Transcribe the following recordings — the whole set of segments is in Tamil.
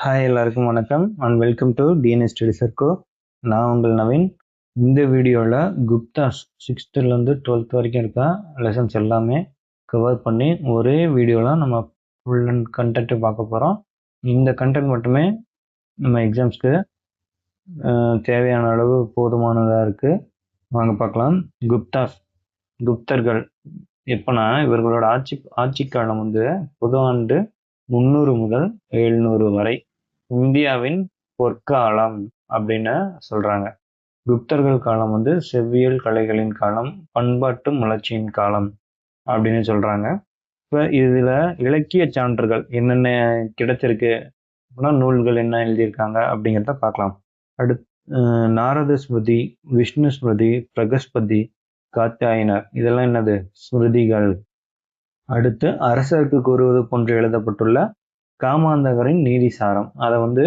ஹாய் எல்லாருக்கும் வணக்கம் and welcome to TNS study circle. நான் உங்கள் நவீன். இந்த வீடியோவில் குப்தாஸ் 6th-லேருந்து 12th வரைக்கும் இருக்க லெசன்ஸ் எல்லாமே கவர் பண்ணி ஒரே வீடியோவில் நம்ம ஃபுல் அண்ட் கண்டென்ட்டு பார்க்க போகிறோம். இந்த கண்டென்ட் மட்டுமே நம்ம எக்ஸாம்ஸ்க்கு தேவையான அளவு போதுமானதாக இருக்குது. வாங்க பார்க்கலாம். குப்தர்கள் எப்போனா இவர்களோட ஆட்சி காலம் வந்து பொது ஆண்டு 300 முதல் 700 வரை இந்தியாவின் பொற்காலம் அப்படின்னு சொல்றாங்க. குப்தர்கள் காலம் வந்து செவ்வியல் கலைகளின் காலம், பண்பாட்டு மலர்ச்சியின் காலம் அப்படின்னு சொல்றாங்க. இப்போ இதுல இலக்கிய சான்றுகள் என்னென்ன கிடைச்சிருக்கு அப்படின்னா, நூல்கள் என்ன எழுதியிருக்காங்க அப்படிங்கிறத பார்க்கலாம். நாரத ஸ்மிருதி, விஷ்ணு ஸ்மிருதி, பிரகஸ்பதி, காத்தியாயனர் இதெல்லாம் என்னது ஸ்மிருதிகள். அடுத்து அரசருக்கு கூறுவது போன்று எழுதப்பட்டுள்ள காமாந்தகரின் நீதிசாரம், அதை வந்து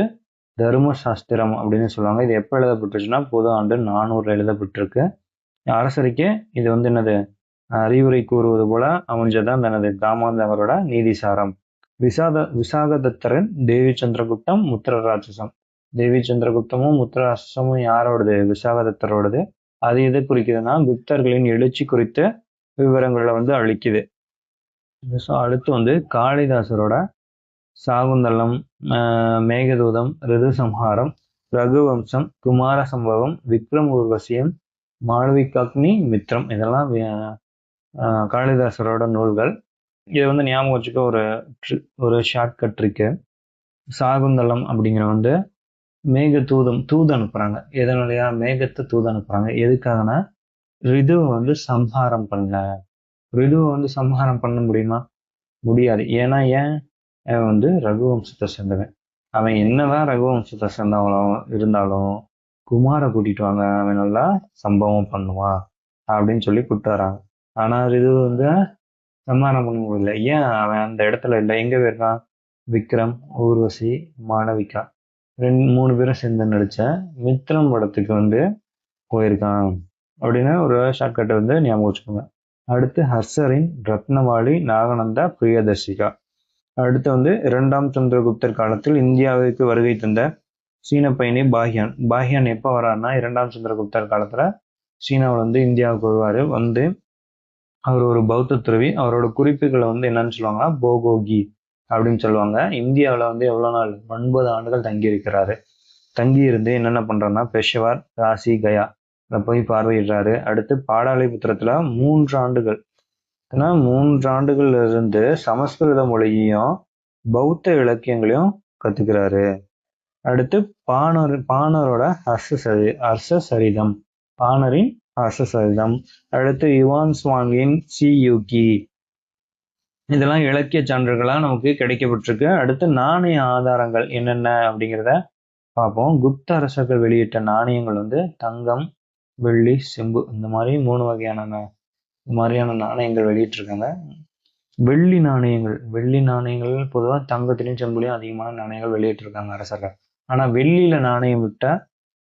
தர்மசாஸ்திரம் அப்படின்னு சொல்லுவாங்க. இது எப்போ எழுதப்பட்டுருச்சுன்னா பொது ஆண்டு 400 எழுதப்பட்டிருக்கு. அரசருக்கே இது வந்து என்னது அறிவுரை கூறுவது போல அமைஞ்சதான் என்னது காமாந்தகரோட நீதிசாரம். விசாகதத்தரன் தேவி சந்திரகுப்தம் முத்திர ராட்சசம். தேவி சந்திரகுப்தமும் முத்திர ராட்சசமும் யாரோடது? விசாகதத்தரோடது. அது எது குறிக்குதுன்னா குப்தர்களின் எழுச்சி குறித்த விவரங்களை வந்து அளிக்குது. அடுத்து வந்து காளிதாசரோட சாகுந்தலம், மேகதூதம், ரிதுசம்ஹாரம், ரகுவம்சம், குமார சம்பவம், விக்ரம் ஊர்வசியம், மாளவிகாக்னி மித்ரம் இதெல்லாம் காளிதாசரோட நூல்கள். இதை வந்து ஞாபகம் வச்சுக்க ஒரு ஷார்ட்கட் இருக்கு. சாகுந்தலம் அப்படிங்கிற வந்து தூது அனுப்புறாங்க. எதனாலயா மேகத்தை தூது அனுப்புறாங்க? எதுக்காகனா ரிதுவை வந்து சம்ஹாரம் பண்ண முடியுமா? முடியாது. ஏன்னா அவன் வந்து ரகுவம்சத்தை சேர்ந்தவன். அவன் என்னதான் ரகுவம்சத்தை சேர்ந்தவங்களும் இருந்தாலும் குமாரை கூட்டிட்டு வாங்க, அவன் நல்லா சம்பவம் பண்ணுவான் அப்படின்னு சொல்லி கூப்பிட்டு வராங்க. ஆனா இது வந்து சம்ஹாரம் பண்ண முடியல. ஏன்? அவன் அந்த இடத்துல இல்லை. எங்க போயிருக்கான்? விக்ரம், ஊர்வசி, மாளவிகா 3 பேரும் சேர்ந்து நடிச்ச மித்ரம் படத்துக்கு வந்து போயிருக்கான் அப்படின்னு ஒரு ஷார்ட்கட்டை வந்து ஞாபகம் வச்சுக்கோங்க. அடுத்து ஹர்ஷரின் ரத்னவாளி, நாகநந்தா, பிரியதர்ஷிகா. அடுத்து வந்து 2ஆம் சந்திரகுப்தர் காலத்தில் இந்தியாவிற்கு வருகை தந்த சீன பயணி பாஹ்யான் எப்போ வர்றாருன்னா 2ஆம் சந்திரகுப்தர் காலத்துல சீனாவில் வந்து இந்தியாவுக்கு வருவாரு. வந்து அவர் ஒரு பௌத்த துறவி. அவரோட குறிப்புகளை வந்து என்னன்னு சொல்லுவாங்கன்னா போகோகி அப்படின்னு சொல்லுவாங்க. இந்தியாவில் வந்து எவ்வளவு நாள்? 9 ஆண்டுகள் தங்கி இருக்கிறாரு. தங்கி இருந்து என்னென்ன பண்றாருன்னா பெஷவார், காசி, கயா போய் பார்வையிடுறாரு. அடுத்து பாடாலிபுத்திரத்துல 3 ஆண்டுகள் 3 ஆண்டுகள் இருந்து சமஸ்கிருத மொழியையும் பௌத்த இலக்கியங்களையும் கத்துக்கிறாரு. அடுத்து பாணரோட ஹர்ஷசரிதம், பாணரின் ஹர்ஷசரிதம். அடுத்து யுவான் சுவாங்கின் சியூகி. இதெல்லாம் இலக்கிய சான்றுகளா நமக்கு கிடைக்கப்பட்டிருக்கு. அடுத்து நாணய ஆதாரங்கள் என்னென்ன அப்படிங்கிறத பார்ப்போம். குப்த அரசர்கள் வெளியிட்ட நாணயங்கள் வந்து தங்கம், வெள்ளி, செம்பு இந்த மாதிரி 3 வகையான நாணயங்கள் வெளியிட்டிருக்காங்க. வெள்ளி நாணயங்கள் பொதுவாக தங்கத்திலையும் செம்புலையும் அதிகமான நாணயங்கள் வெளியிட்டிருக்காங்க அரசர்கள். ஆனா வெள்ளியில நாணயம் விட்ட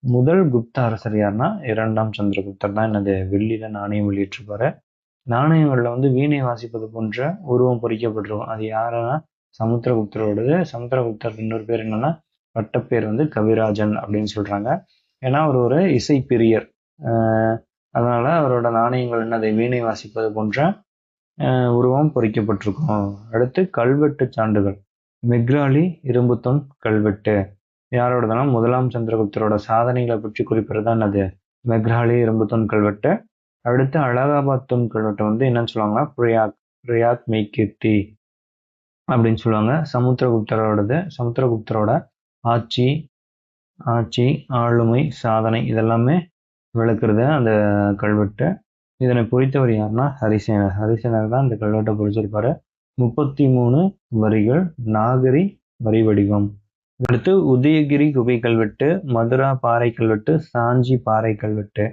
முதல் குப்த அரசர் யாருன்னா 2ஆம் சந்திரகுப்தர் தான் என்னது வெள்ளியில நாணயம் வெளியிட்டிருப்பாரு. நாணயங்கள்ல வந்து வீணை வாசிப்பது போன்ற உருவம் பொறிக்கப்பட்டிருக்கும். அது யாருன்னா சமுத்திரகுப்தரோடது. சமுத்திரகுப்தர் இன்னொரு பேர் என்னன்னா பட்டப்பேர் வந்து கவிராஜன் அப்படின்னு சொல்றாங்க. ஏன்னா அவர் ஒரு இசை பிரியர். அதனால அவரோட நாணயங்கள் என்னது வீணை வாசிப்பது போன்ற உருவம் பொறிக்கப்பட்டிருக்கும். அடுத்து கல்வெட்டு சான்றுகள். மெக்ராலி இரும்புத்தூண் கல்வெட்டு யாரோடதுன்னா 1ஆம் சந்திரகுப்தரோட சாதனைகளை பற்றி குறிப்பிடுறதா என்னது மெக்ராலி இரும்புத்தூண் கல்வெட்டு. அடுத்து அலகாபாத் தூண் கல்வெட்டு வந்து என்னன்னு சொல்லுவாங்கன்னா பிரயாக் மெய்கீர்த்தி அப்படின்னு சொல்லுவாங்க. சமுத்திரகுப்தரோட ஆட்சி, ஆளுமை, சாதனை இதெல்லாமே விளக்குறது அந்த கல்வெட்டு. இதனை பொறித்தவர் யாருன்னா ஹரிசேனர் தான் இந்த கல்வெட்டை பொறிச்சிருப்பாரு. 33 வரிகள், நாகரி வரி வடிவம். அடுத்து உதயகிரி குகை கல்வெட்டு, மதுரா பாறை கல்வெட்டு, சாஞ்சி பாறை கல்வெட்டு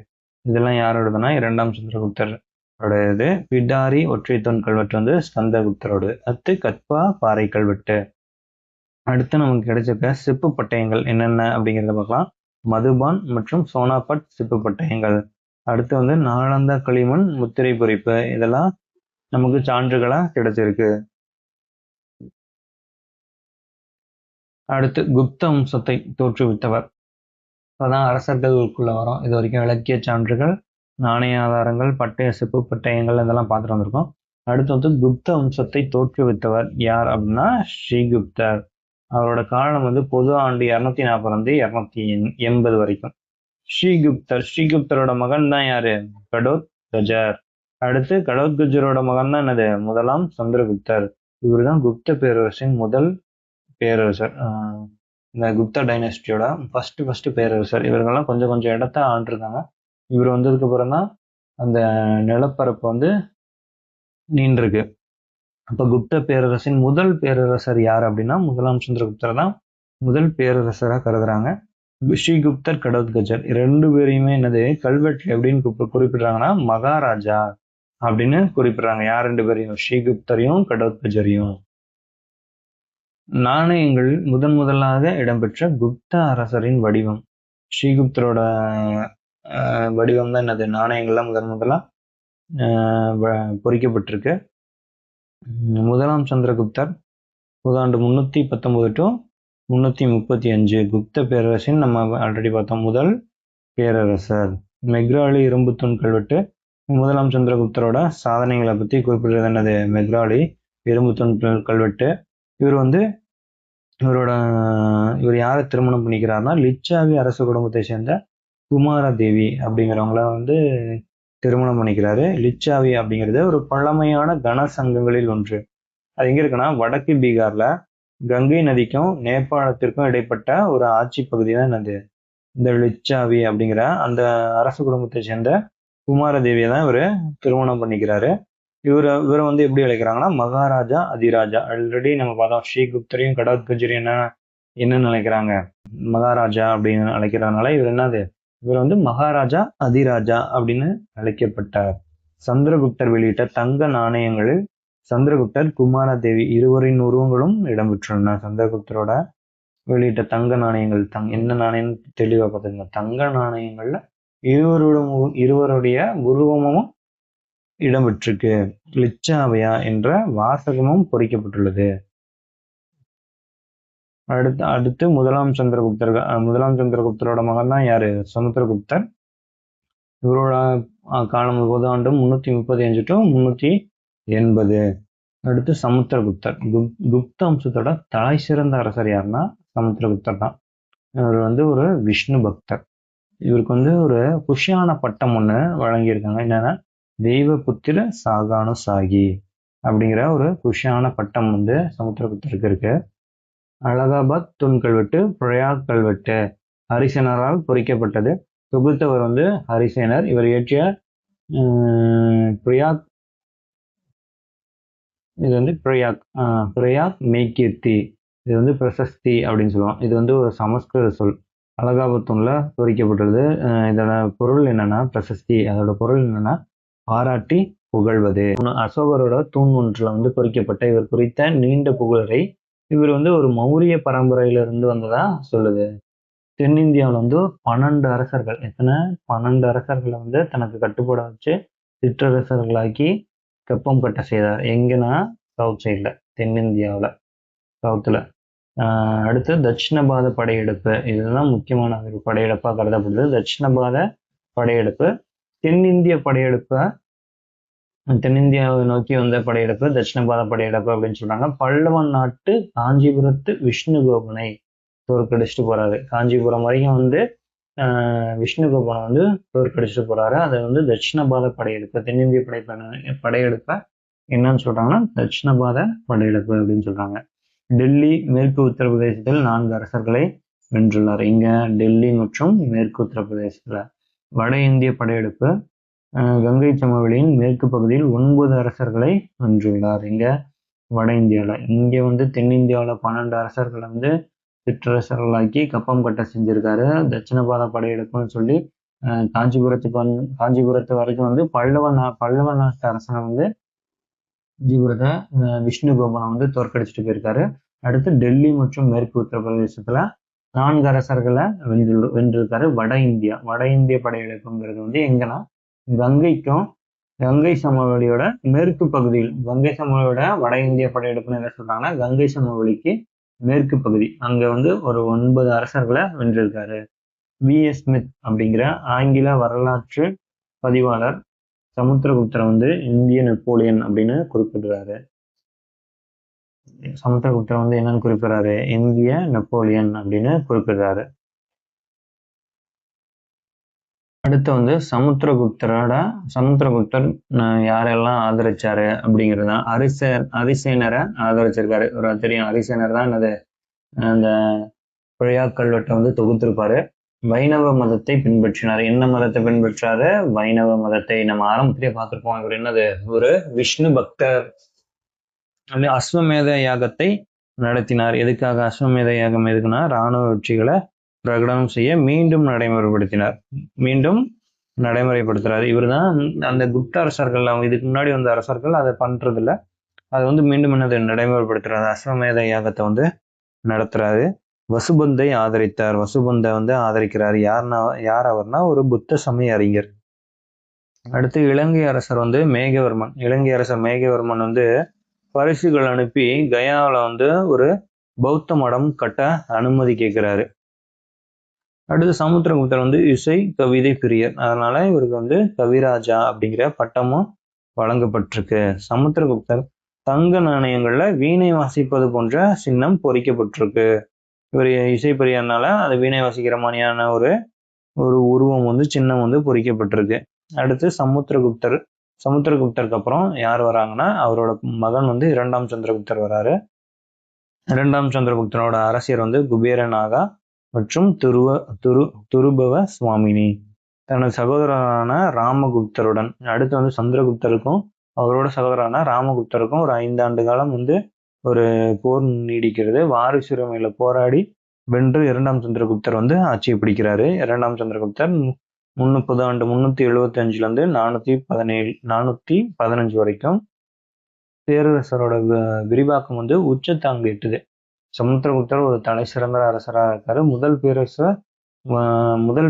இதெல்லாம் யாரோடதுன்னா 2ஆம் சந்திரகுப்தரோட. பிடாரி ஒற்றைத்தூண் கல்வெட்டு வந்து ஸ்கந்தகுப்தரோடு. அடுத்து கத்வா பாறை கல்வெட்டு. அடுத்து நமக்கு கிடைச்சிருக்க சிப்பு பட்டயங்கள் என்னென்ன அப்படிங்கிறத பார்க்கலாம். மதுபான் மற்றும் சோனாபட் சிப்பு பட்டயங்கள். அடுத்து வந்து நாளந்தா களிமண் முத்திரை பொறிப்பு இதெல்லாம் நமக்கு சான்றுகளா கிடைச்சிருக்கு. அடுத்து குப்த வம்சத்தை தோற்றுவித்தவர். இப்பதான் அரசர்களுக்குள்ள வரும். இது வரைக்கும் இலக்கிய சான்றுகள், நாணய ஆதாரங்கள், பட்டய சிப்பு பட்டயங்கள் இதெல்லாம் பார்த்துட்டு வந்திருக்கோம். அடுத்து வந்து குப்த வம்சத்தை தோற்றுவித்தவர் யார் அப்படின்னா ஸ்ரீகுப்தர். அவரோட காலம் வந்து பொது ஆண்டு 240 280 வரைக்கும். ஸ்ரீகுப்தரோட மகன் தான் யாரு? கடோத்கஜர். அடுத்து கடோத்கஜரோட மகன் தான் என்னது? முதலாம் சந்திரகுப்தர். இவருதான் குப்த பேரரசின் முதல் பேரரசர். இந்த குப்தா டைனஸ்டியோட ஃபர்ஸ்ட் பேரரசர். இவர்கள்லாம் கொஞ்சம் கொஞ்சம் இடத்த ஆண்டிருக்காங்க. இவர் வந்ததுக்கு அப்புறம் தான் அந்த நிலப்பரப்பு வந்து நீண்டிருக்கு. அப்ப குப்த பேரரசின் முதல் பேரரசர் யார் அப்படின்னா முதலாம் சந்திரகுப்தர் தான் முதல் பேரரசரா கருதுறாங்க. ஸ்ரீகுப்தர், கடோத்கஜர் 2 பேரையுமே என்னது கல்வெட்டு எப்படின்னு குறிப்பிடுறாங்கன்னா மகாராஜா அப்படின்னு குறிப்பிடுறாங்க. யார் 2 பேரையும்? ஸ்ரீகுப்தரையும் கடோத்கஜரையும். நாணயங்கள் முதலாக இடம்பெற்ற குப்த அரசரின் வடிவம். ஸ்ரீகுப்தரோட வடிவம் தான் என்னது? நாணயங்கள்லாம் முதலா பொறிக்கப்பட்டிருக்கு. முதலாம் சந்திரகுப்தர் புதாண்டு 319 டு 335. குப்த பேரரசின் நம்ம ஆல்ரெடி பார்த்தோம் முதல் பேரரசர். மெக்ராலி இரும்பு தூண் கல்வெட்டு முதலாம் சந்திரகுப்தரோட சாதனைகளை பத்தி குறிப்பிடுறது என்னது? மெக்ராலி இரும்பு தூண் கல்வெட்டு. இவர் யாரை திருமணம் பண்ணிக்கிறார்னா லிச்சாவி அரச குடும்பத்தை சேர்ந்த குமாரதேவி அப்படிங்கிறவங்கள வந்து திருமணம் பண்ணிக்கிறாரு. லிச்சாவி அப்படிங்கிறது ஒரு பழமையான கன சங்கங்களில் ஒன்று. அது எங்க இருக்குன்னா வடக்கு பீகார்ல கங்கை நதிக்கும் நேபாளத்திற்கும் இடைப்பட்ட ஒரு ஆட்சி பகுதி தான் என்னது? இந்த லிச்சாவி அப்படிங்கிற அந்த அரச குடும்பத்தை சேர்ந்த குமாரதேவியை தான் இவரு திருமணம் பண்ணிக்கிறாரு. இவரை வந்து எப்படி அழைக்கிறாங்கன்னா மகாராஜா அதிராஜா. ஆல்ரெடி நம்ம பார்த்தோம் ஸ்ரீகுப்தரையும் கடோத்கஜரையும் என்ன நினைக்கிறாங்க? மகாராஜா அப்படின்னு அழைக்கிறதுனால இவர் என்னது? இவர் வந்து மகாராஜா அதிராஜா அப்படின்னு அழைக்கப்பட்டார். சந்திரகுப்தர் வெளியிட்ட தங்க நாணயங்களில் சந்திரகுப்தர், குமாரதேவி இருவரின் உருவங்களும் இடம்பெற்றுள்ளன. சந்திரகுப்தரோட வெளியிட்ட தங்க நாணயங்கள் என்ன நாணயம் தெளிவா பார்த்துங்க. தங்க நாணயங்கள்ல இருவருடைய உருவமும் இடம்பெற்றிருக்கு. லிச்சாவியா என்ற வாசகமும் பொறிக்கப்பட்டுள்ளது. அடுத்து முதலாம் சந்திரகுப்தரோட மகன் தான் யாரு? சமுத்திரகுப்தர். இவரோட காலம் பொது ஆண்டு 335 டு 380. அடுத்து சமுத்திரகுப்தர். குப்த வம்சத்தோட தலை சிறந்த அரசர் யாருன்னா சமுத்திரகுப்தர் தான். இவர் வந்து ஒரு விஷ்ணு பக்தர். இவருக்கு வந்து ஒரு குஷியான பட்டம் ஒண்ணு வழங்கியிருக்காங்க. என்னன்னா தெய்வபுத்திர சாகி அப்படிங்கிற ஒரு குஷியான பட்டம் வந்து சமுத்திரகுப்தருக்கு இருக்கு. அலகாபாத் தூண் கல்வெட்டு, பிரயாக் கல்வெட்டு ஹரிசேனரால் பொறிக்கப்பட்டது. தொகுத்தவர் வந்து ஹரிசேனர். இவர் இயற்றிய பிரயாக், இது வந்து பிரயாக் மெய்கீர்த்தி, இது வந்து பிரசஸ்தி அப்படின்னு சொல்லுவோம். இது வந்து ஒரு சமஸ்கிருத சொல். அலகாபாத் தூண்ல பொறிக்கப்பட்டுள்ளது. இதோட பொருள் என்னன்னா பிரசஸ்தி. அதோட பொருள் என்னன்னா பாராட்டி புகழ்வது. அசோகரோட தூண் ஒன்றுல வந்து பொறிக்கப்பட்ட இவர் குறித்த நீண்ட புகழரை இவர் வந்து ஒரு மௌரிய பரம்பரையிலிருந்து வந்ததா சொல்லுது. தென்னிந்தியாவில் வந்து 12 அரசர்கள், 12 அரசர்களை வந்து தனக்கு கட்டுப்பட வச்சு சிற்றரசர்களாக்கி கப்பம் கட்ட செய்தார். எங்கன்னா சவுத் சைட்ல, தென்னிந்தியாவில் சவுத்துல. அடுத்து தட்சிணபாத படையெடுப்பு, இதுதான் முக்கியமான ஒரு படையெடுப்பா கருதப்படுது. தட்சிணபாத படையெடுப்பு தென்னிந்தியாவை நோக்கி வந்த படையெடுப்பு தட்சிணபாத படையெடுப்பு அப்படின்னு சொல்றாங்க. பல்லவன் நாட்டு காஞ்சிபுரத்து விஷ்ணுகோபனை தோற்கடிச்சிட்டு போறாரு. காஞ்சிபுரம் வரைக்கும் வந்து விஷ்ணுகோபனை வந்து தோற்கடிச்சிட்டு போறாரு. அதை வந்து தட்சிணபாத படையெடுப்பு, தென்னிந்திய படையெடுப்ப என்னன்னு சொல்றாங்கன்னா தட்சிணபாத படையெடுப்பு அப்படின்னு சொல்றாங்க. டெல்லி, மேற்கு உத்தரப்பிரதேசத்தில் 4 அரசர்களை வென்றுள்ளார். இங்க டெல்லி மற்றும் மேற்கு உத்தரப்பிரதேசத்துல. வட இந்திய படையெடுப்பு கங்கை சமவெளியின் மேற்கு பகுதியில் 9 அரசர்களை வென்றுள்ளார். இங்க வட இந்தியாவில். இங்க வந்து தென்னிந்தியாவில் 12 அரசர்களை வந்து சிற்றரசர்களாக்கி கப்பம் கட்ட செஞ்சிருக்காரு. தட்சிணபாத படையெடுப்புன்னு சொல்லி காஞ்சிபுரத்து வரைக்கும் வந்து பல்லவ நாட்டு அரசனை வந்து காஞ்சிபுரத்தை விஷ்ணுகோபனை வந்து தோற்கடிச்சிட்டு போயிருக்காரு. அடுத்து டெல்லி மற்றும் மேற்கு உத்தரப்பிரதேசத்துல 4 அரசர்களை வென்றிருக்காரு. வட இந்திய படையெடுப்புங்கிறது வந்து எங்கன்னா கங்கை சமவெளியோட மேற்கு பகுதியில், கங்கை சமவெளியோட வட இந்திய படையெடுப்புன்னு என்ன சொல்றாங்கன்னா கங்கை சமவெளிக்கு மேற்கு பகுதி அங்க வந்து ஒரு 9 அரசர்களை வென்றிருக்காரு. V.S. ஸ்மித் அப்படிங்கிற ஆங்கில வரலாற்று பதிவாளர் சமுத்திரகுப்தரை வந்து இந்திய நெப்போலியன் அப்படின்னு குறிப்பிடுறாரு. சமுத்திரகுப்தரை வந்து என்னன்னு குறிப்பிடுறாரு? இந்திய நெப்போலியன் அப்படின்னு குறிப்பிடுறாரு. அடுத்து வந்து சமுத்திரகுப்தர் யாரெல்லாம் ஆதரிச்சாரு அப்படிங்கிறது அரிசேனரை ஆதரிச்சிருக்காரு. ஒரு தெரியும், அரிசேனர் தான் என்னது அந்த பிழையா கல்வெட்டை வந்து தொகுத்திருப்பாரு. வைணவ மதத்தை பின்பற்றினார். என்ன மதத்தை பின்பற்றாரு? வைணவ மதத்தை. நம்ம ஆரம்பத்திலே பார்த்திருப்போம். இவர் என்னது? ஒரு விஷ்ணு பக்தர். அஸ்வமேத யாகத்தை நடத்தினார். எதுக்காக அஸ்வமேத யாகம்? எதுக்குன்னா இராணுவ வெற்றிகளை பிரகடனம் செய்ய மீண்டும் நடைமுறைப்படுத்துறாரு. இவர் தான் அந்த குப்த அரசர்கள், அவங்க இதுக்கு முன்னாடி வந்த அரசர்கள் அதை பண்றது இல்லை. அதை வந்து மீண்டும் என்னது நடைமுறைப்படுத்துறாரு. அஸ்வமேத யாகத்தை வந்து நடத்துறாரு. வசுபந்தை ஆதரித்தார். வசுபந்தை வந்து ஆதரிக்கிறார். யார் அவர்னா ஒரு புத்த சமய அறிஞர். அடுத்து இலங்கை அரசர் வந்து மேகவர்மன் வந்து பரிசுகள் அனுப்பி கயாவில் வந்து ஒரு பௌத்த மடம் கட்ட அனுமதி கேட்கிறாரு. அடுத்து சமுத்திரகுப்தர் வந்து இசை கவிதை பிரியர். அதனால இவருக்கு வந்து கவிராஜா அப்படிங்கிற பட்டமும் வழங்கப்பட்டிருக்கு. சமுத்திரகுப்தர் தங்க நாணயங்கள்ல வீணை வாசிப்பது போன்ற சின்னம் பொறிக்கப்பட்டிருக்கு. இவர் இசை பிரியர்னால அது வீணை வாசிக்கிற மாதிரியான ஒரு உருவம் வந்து சின்னம் வந்து பொறிக்கப்பட்டிருக்கு. அடுத்து சமுத்திரகுப்தருக்கு அப்புறம் யார் வராங்கன்னா அவரோட மகன் வந்து 2ஆம் சந்திரகுப்தர் வராரு. 2ஆம் சந்திரகுப்தரோட அரசியர் வந்து குபேரநாகா மற்றும் துருபவ சுவாமினி. தனது சகோதரரான ராமகுப்தருடன் அடுத்து வந்து சந்திரகுப்தருக்கும் அவரோட சகோதரரான ராமகுப்தருக்கும் ஒரு 5 ஆண்டு காலம் வந்து ஒரு போர் நீடிக்கிறது. வாரிசுரிமையில போராடி வென்று 2ஆம் சந்திரகுப்தர் வந்து ஆட்சியை பிடிக்கிறாரு. 2ஆம் சந்திரகுப்தர் 375 415 வரைக்கும் பேரரசரோட விரிவாக்கம் வந்து உச்சத்தாங்க எட்டுது. சமுத்திரகுப்தர் ஒரு தலை சிறந்த அரசராக இருக்காரு. முதல்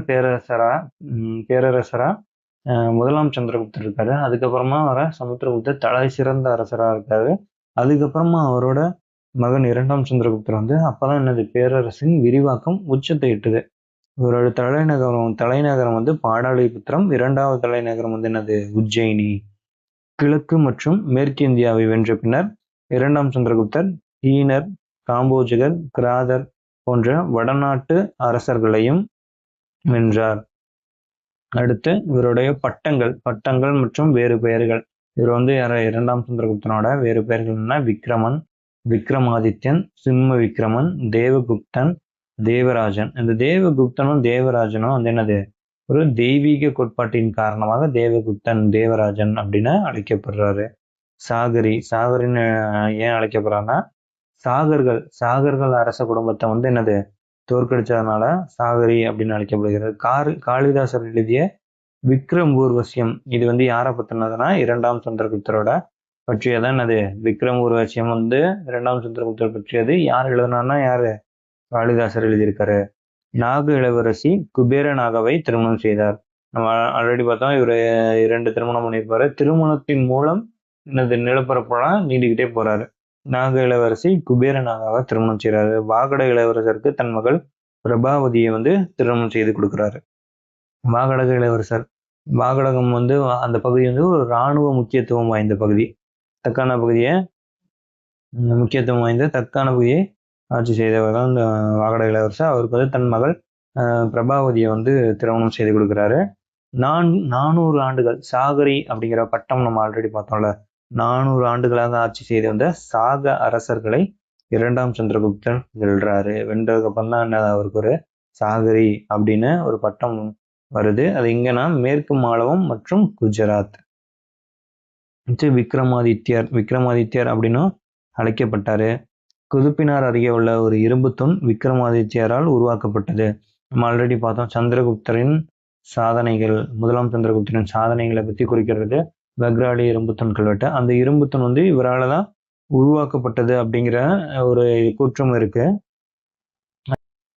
பேரரசரா 1ஆம் சந்திரகுப்தர் இருக்காரு. அதுக்கப்புறமா வர சமுத்திரகுப்தர் தலை சிறந்த அரசராக இருக்காரு. அதுக்கப்புறமா அவரோட மகன் 2ஆம் சந்திரகுப்தர் வந்து அப்பதான் என்னது பேரரசின் விரிவாக்கம் உச்சத்தை எட்டுது. இவரோட தலைநகரம் வந்து பாடாலிபுத்திரம். 2வது தலைநகரம் வந்து என்னது உஜ்ஜயினி. கிழக்கு மற்றும் மேற்கு இந்தியாவை வென்ற பின்னர் 2ஆம் சந்திரகுப்தர் ஹீனர், காம்போஜகர், கிராதர் போன்ற வடநாட்டு அரசர்களையும் வென்றார். அடுத்து இவருடைய பட்டங்கள் மற்றும் வேறு பெயர்கள். இவர் வந்து 2ஆம் சந்திரகுப்தனோட வேறு பெயர்கள் என்ன? விக்ரமன், விக்ரமாதித்யன், சிம்ம விக்ரமன், தேவகுப்தன், தேவராஜன். இந்த தேவகுப்தனும் தேவராஜனும் வந்து என்னது ஒரு தெய்வீக கோட்பாட்டின் காரணமாக தேவகுப்தன், தேவராஜன் அப்படின்னு அழைக்கப்படுறாரு. சாகரின்னு ஏன் அழைக்கப்படுறாருன்னா சாகர்கள் அரச குடும்பத்தை வந்து என்னது தோற்கடிச்சதுனால சாகரி அப்படின்னு அழைக்கப்படுகிறது. காளிதாசர் எழுதிய விக்ரம் ஊர்வசியம் இது வந்து யாரை பத்தினதுன்னா 2ஆம் சந்திரகுப்தரோட பற்றியதான். என்னது விக்ரம் ஊர்வசியம் வந்து 2ஆம் சந்திரகுப்தர் பற்றியது. யார் எழுதுனார்னா யாரு? காளிதாசர் எழுதியிருக்காரு. நாக இளவரசி குபேரநாகாவை திருமணம் செய்தார். நம்ம ஆல்ரெடி பார்த்தோம், இவர் 2 திருமணம் பண்ணியிருப்பாரு. திருமணத்தின் மூலம் என்னது நிலப்பரப்பெல்லாம் நீடிக்கிட்டே போறாரு. நாக இளவரசி குபேரநாகாவை திருமணம் செய்கிறாரு. வாகட இளவரசருக்கு தன் மகள் பிரபாவதியை வந்து திருமணம் செய்து கொடுக்கிறாரு. வாகடகம் வந்து அந்த பகுதி வந்து ஒரு இராணுவ முக்கியத்துவம் வாய்ந்த பகுதி. தக்கான பகுதியை ஆட்சி செய்தவர் தான் இந்த வாகட இளவரசர். அவருக்கு வந்து தன் மகள் பிரபாவதியை வந்து திருமணம் செய்து கொடுக்கிறாரு. 400 ஆண்டுகள் சாகரி அப்படிங்கிற பட்டம் நம்ம ஆல்ரெடி பார்த்தோம்ல. 400 ஆண்டுகளாக ஆட்சி செய்து வந்த சாக அரசர்களை 2ஆம் சந்திரகுப்தன் வென்றதுக்கு அப்புறம் தான் என்ன அவருக்கு ஒரு சாகரி அப்படின்னு ஒரு பட்டம் வருது. அது எங்கன்னா மேற்கு மாலவம் மற்றும் குஜராத். விக்ரமாதித்யர் அப்படின்னும் அழைக்கப்பட்டாரு. குதுப்பினார் அருகே உள்ள ஒரு இரும்பு தூண் விக்ரமாதித்யரால் உருவாக்கப்பட்டது. நம்ம ஆல்ரெடி பார்த்தோம் சந்திரகுப்தரின் சாதனைகள். 1ஆம் சந்திரகுப்தரின் சாதனைகளை பற்றி குறிக்கிறது வக்ராடி இரும்பு தூண் கல்வெட்டு. அந்த இரும்பு தூண் வந்து இவரால் தான் உருவாக்கப்பட்டது அப்படிங்கிற ஒரு கூற்றம் இருக்கு.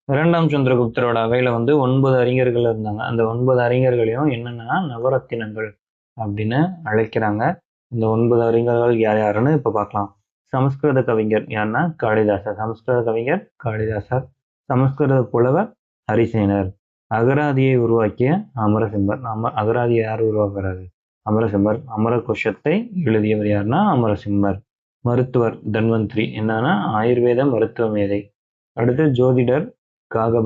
2ஆம் சந்திரகுப்தரோட அவையில வந்து 9 அறிஞர்கள் இருந்தாங்க. அந்த 9 அறிஞர்களையும் என்னன்னா நவரத்தினங்கள் அப்படின்னு அழைக்கிறாங்க. இந்த 9 அறிஞர்கள் யார் யாருன்னு இப்ப பார்க்கலாம். சமஸ்கிருத கவிஞர் யாருன்னா காளிதாசர். சமஸ்கிருத கவிஞர் காளிதாசர். சமஸ்கிருத புலவர் ஹரிசேனர். அகராதியை உருவாக்கிய அமரசிம்மர். அகராதியை யார் உருவாக்குறாரு? அமரசிம்மர். அமர கோஷத்தை எழுதியவர் யாருன்னா அமரசிம்மர். மருத்துவர் தன்வந்திரி. என்னன்னா ஆயுர்வேத மருத்துவ மேதை. அடுத்து ஜோதிடர் காக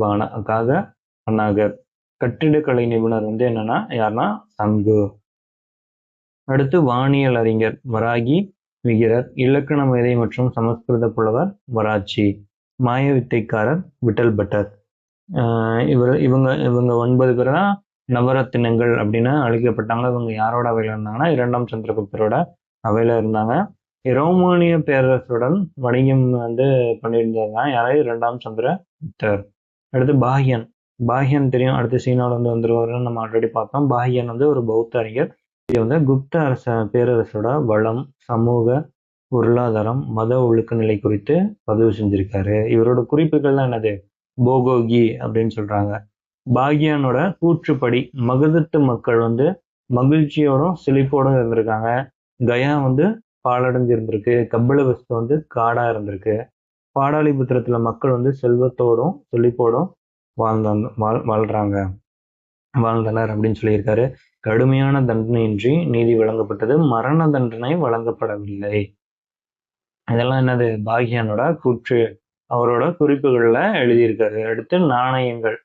பன்னாகர். கட்டிடக்கலை நிபுணர் என்னன்னா யாருன்னா சங்கு. அடுத்து வானியல் அறிஞர் வராகி விகிரர். இலக்கண மேதை மற்றும் சமஸ்கிருத புலவர் வராச்சி. மாய வித்தைக்காரர் விட்டல் பட்டர். இவங்க 9 பேர் தான் நவரத்தினங்கள் அப்படின்னு அழைக்கப்பட்டாங்க. இவங்க யாரோட அவையில இருந்தாங்கன்னா 2ஆம் சந்திரகுப்தரோட அவையில இருந்தாங்க. ரோமானிய பேரரசுடன் வணிகம் பண்ணியிருந்தாங்க. யாராவது 2ஆம் சந்திரகுப்தர். அடுத்து பாஹ்யன் தெரியும். அடுத்து சீனாவில் வந்துருவாருன்னு நம்ம ஆல்ரெடி பார்த்தோம். பாஹ்யன் ஒரு பௌத்த அறிஞர். இது குப்த பேரரசோட வளம், சமூக, பொருளாதாரம், மத ஒழுக்க நிலை குறித்து பதிவு செஞ்சிருக்காரு. இவரோட குறிப்புகள்லாம் என்னது? போகோகி அப்படின்னு சொல்றாங்க. பாக்யானோட கூற்றுப்படி மகதத்து மக்கள் மகிழ்ச்சியோடும் செழிப்போடும் இருந்திருக்காங்க. கயா பாழடைஞ்சு இருந்திருக்கு. கபிலவஸ்து காடா இருந்திருக்கு. பாடாலிபுத்திரத்துல மக்கள் செல்வத்தோடும் செழிப்போடும் வாழ்ந்தனர் அப்படின்னு சொல்லியிருக்காரு. கடுமையான தண்டனையின்றி நீதி வழங்கப்பட்டது. மரண தண்டனை வழங்கப்படவில்லை. இதெல்லாம் என்னது? பாக்யானோட கூற்று. அவரோட குறிப்புகள்ல எழுதியிருக்காரு. அடுத்து நாணயங்கள்.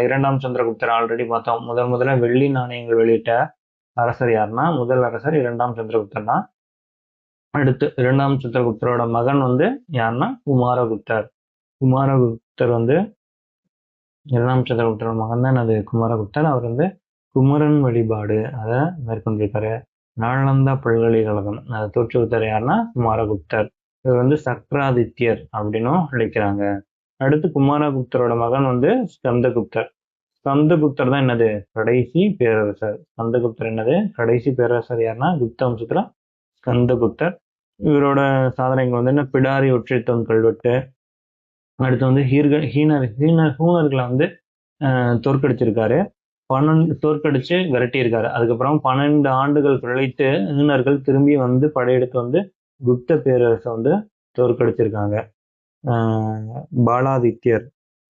2ஆம் சந்திரகுப்தர் ஆல்ரெடி பார்த்தோம். முதல்ல வெள்ளி நாணயங்கள் வெளியிட்ட அரசர் யாருன்னா முதல் அரசர் 2ஆம் சந்திரகுப்தர் தான். அடுத்து 2ஆம் சந்திரகுப்தரோட மகன் யாருன்னா குமாரகுப்தர். குமாரகுப்தர் 2ஆம் சந்திரகுப்தரோட மகன் தான் அது குமாரகுப்தர். அவர் குமரன் வழிபாடு அதை மேற்கொண்டிருக்காரு. நாளந்தா பல்கலைக்கழகம் அதை தோற்றுவித்தார் யாருன்னா குமாரகுப்தர். இவர் சக்ராதித்யர் அப்படின்னும் அழைக்கிறாங்க. அடுத்து குமாரகுப்தரோட மகன் ஸ்கந்தகுப்தர். ஸ்கந்தகுப்தர் தான் என்னது? கடைசி பேரரசர். ஸ்கந்தகுப்தர் என்னது? கடைசி பேரரசர் யாருன்னா குப்த வம்சத்துல ஸ்கந்தகுப்தர். இவரோட சாதனைகள் என்ன? பிடாரி ஒற்றைத்தம் கல்வெட்டு. அடுத்து ஹூணர்களை தோற்கடிச்சிருக்காரு. தோற்கடிச்சு விரட்டியிருக்காரு. அதுக்கப்புறம் 12 ஆண்டுகள் கழித்து ஹூணர்கள் திரும்பி படையெடுத்து குப்த பேரரசை தோற்கடிச்சிருக்காங்க. பாலாதித்யர்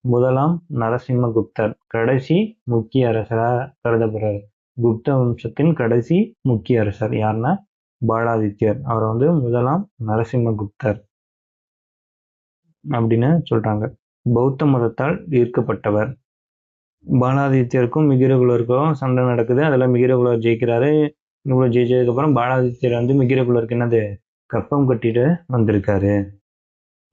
முதலாம் நரசிம்மகுப்தர் கடைசி முக்கிய அரசரா கருதப்படுறாரு. குப்த வம்சத்தின் கடைசி முக்கிய அரசர் யாருன்னா பாலாதித்யர். அவர் முதலாம் நரசிம்மகுப்தர் அப்படின்னு சொல்றாங்க. பௌத்த மதத்தால் ஈர்க்கப்பட்டவர். பாலாதித்யருக்கும் மிகிரகுலருக்கும் சண்டை நடக்குது. அதில் மிகிரகுலர் ஜெயிக்கிறாரு. இவ்வளோ ஜெயிச்சதுக்கு அப்புறம் பாலாதித்யர் மிகிரகுலருக்கு என்னது? கப்பம் கட்டிட்டு வந்திருக்காரு.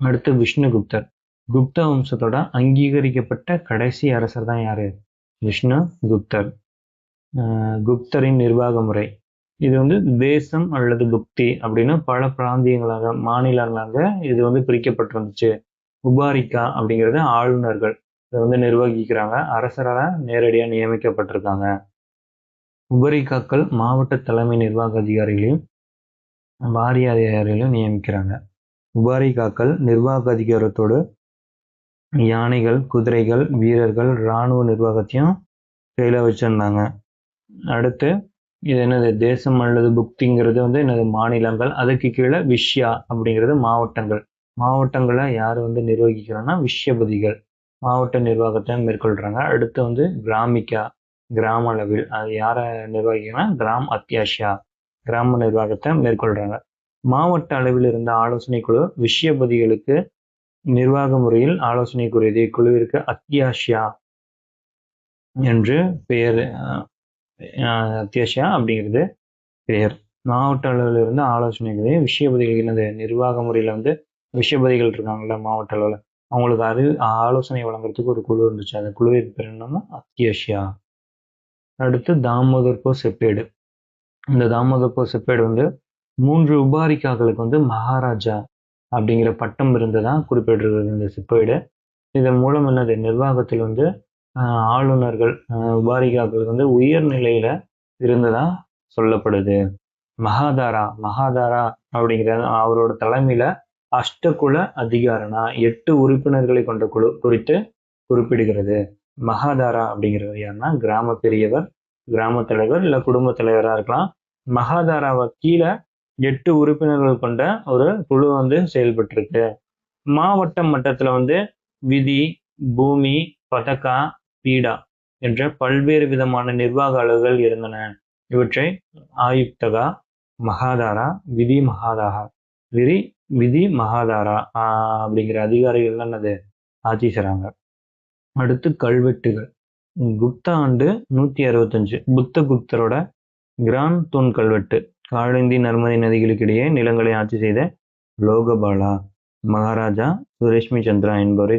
அடுத்து விஷ்ணுகுப்தர். குப்த வம்சத்தோட அங்கீகரிக்கப்பட்ட கடைசி அரசர் தான் யாரு? விஷ்ணுகுப்தர். குப்தரின் நிர்வாக முறை. இது தேசம் அல்லது குப்தி அப்படின்னு பல பிராந்தியங்களாக மாநிலங்களாக இது பிரிக்கப்பட்டிருந்துச்சு. உபாரிக்கா அப்படிங்கிறது ஆளுநர்கள் இதை நிர்வகிக்கிறாங்க. அரசரால் நேரடியாக நியமிக்கப்பட்டிருக்காங்க. உபரிக்காக்கள் மாவட்ட தலைமை நிர்வாக அதிகாரிகளையும் வாரிய அதிகாரிகளையும் நியமிக்கிறாங்க. உபாரிக்காக்கள் நிர்வாக அதிகாரத்தோடு யானைகள், குதிரைகள், வீரர்கள், இராணுவ நிர்வாகத்தையும் கையில வச்சிருந்தாங்க. அடுத்து இது என்னது? தேசம் அல்லது புக்திங்கிறது என்னது? மாநிலங்கள். அதுக்கு கீழே விஷ்யா அப்படிங்கிறது மாவட்டங்கள். மாவட்டங்களை யார் நிர்வகிக்கிறாங்கன்னா விஷ்யபதிகள் மாவட்ட நிர்வாகத்தை மேற்கொள்றாங்க. அடுத்து கிராமிக்கா கிராம அளவில் அது யாரை நிர்வகிக்கணும்னா கிராம் அத்தியாஷியா கிராம நிர்வாகத்தை மேற்கொள்றாங்க. மாவட்ட அளவில் இருந்த ஆலோசனை குழு விஷ்யபதிகளுக்கு நிர்வாக முறையில் ஆலோசனை கூறியது. இக்குழுவிற்கு அத்தியாஷியா என்று பெயர். அத்தியாஷியா அப்படிங்கிறது பெயர். மாவட்ட அளவில் இருந்த ஆலோசனைகளை விஷ்யபதிகள் என்னது? நிர்வாக முறையில விஷ்யபதிகள் இருக்காங்கல்ல மாவட்ட அளவில், அவங்களுக்கு ஆலோசனை வழங்குறதுக்கு ஒரு குழு இருந்துச்சு. அந்த குழுவிற்கு பேர் என்னன்னா அத்தியாஷியா. அடுத்து தாமோதர்கோ செப்பேடு. இந்த தாமோதர்கோ செப்பேடு 3 உபாரிக்காக்களுக்கு மகாராஜா அப்படிங்கிற பட்டம் இருந்ததா குறிப்பிட்டிருக்கிறது இந்த செப்பேடு. இதன் மூலம் என்னது? நிர்வாகத்தில் ஆளுநர்கள் உபாரிக்காக்களுக்கு உயர் நிலையில இருந்ததா சொல்லப்படுது. மகாதாரா அப்படிங்கிற அவரோட தலைமையில அஷ்டகுல அதிகாரனா 8 உறுப்பினர்களை கொண்ட குழு குறித்து குறிப்பிடுகிறது. மகாதாரா அப்படிங்கிறது யாருன்னா கிராம பெரியவர், கிராம தலைவர் இல்ல குடும்ப தலைவரா இருக்கலாம். மகாதாராவை கீழே 8 உறுப்பினர்கள் கொண்ட ஒரு குழு வந்து செயல்பட்டிருக்கு. மாவட்ட மட்டத்துல வந்து விதி, பூமி, பதக்கா, பீடா என்ற பல்வேறு விதமான நிர்வாக அலுவல்கள் இருந்தன. இவற்றை ஆயுக்தகா, மகாதாரா, விதி மகாதாரா விதி விதி மகாதாரா அப்படிங்கிற அதிகாரிகள் என்னது ஆட்சி செய்றாங்க. அடுத்து கல்வெட்டுகள். குப்த ஆண்டு 165 புத்தகுப்தரோட கிரான் தூண் கல்வெட்டு. காளிந்தி நர்மதை நதிகளுக்கு இடையே நிலங்களை ஆட்சி செய்த லோகபாலா மகாராஜா சுரேஷ்மி சந்திரா என்பவரை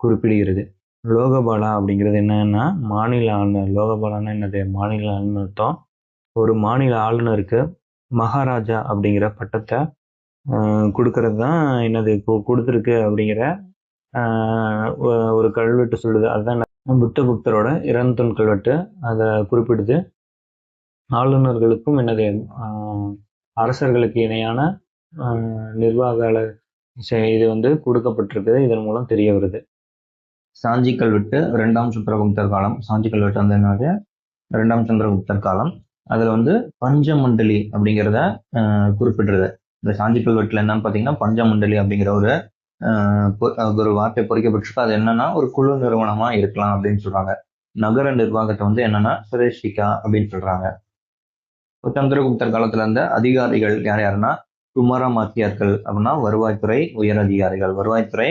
குறிப்பிடுகிறது. லோகபாலா அப்படிங்கிறது என்னன்னா மாநில ஆளுநர். லோகபாலான்னா என்னது? மாநில ஆளுநர் அர்த்தம். ஒரு மாநில ஆளுநருக்கு மகாராஜா அப்படிங்கிற பட்டத்தை கொடுக்கறது தான் என்னது கொடுத்துருக்கு அப்படிங்கிற ஒரு கல்வெட்டு சொல்லுது. அதுதான் புத்தகுப்தரோட இரண்டு கல்வெட்டு அதை குறிப்பிடுது. ஆளுநர்களுக்கும் என்னது அரசர்களுக்கு இணையான நிர்வாக இது வந்து கொடுக்கப்பட்டிருக்குது. இதன் மூலம் தெரிய வருது. சாஞ்சி கல்வெட்டு 2ஆம் சந்திரகுப்தர் காலம். சாஞ்சி கல்வெட்டு வந்து என்னது? 2ஆம் சந்திரகுப்தர் காலம். அதுல வந்து பஞ்சமண்டலி அப்படிங்கிறத குறிப்பிடுறது. இந்த சாஞ்சி கல்வெட்டுல என்னன்னு பாத்தீங்கன்னா பஞ்சமண்டலி அப்படிங்கிற ஒரு வார்த்தை பொறிக்கப்பட்டிருக்கு. அது என்னன்னா ஒரு குழு நிறுவனமா இருக்கலாம் அப்படின்னு சொல்றாங்க. நகர நிர்வாகத்தை வந்து என்னன்னா சுரேஷிகா அப்படின்னு சொல்றாங்க. சந்திரகுப்தர் காலத்துல இருந்த அதிகாரிகள் யார் யாருன்னா குமாரமாத்தியர்கள் அப்படின்னா வருவாய்த்துறை உயர் அதிகாரிகள். வருவாய்த்துறை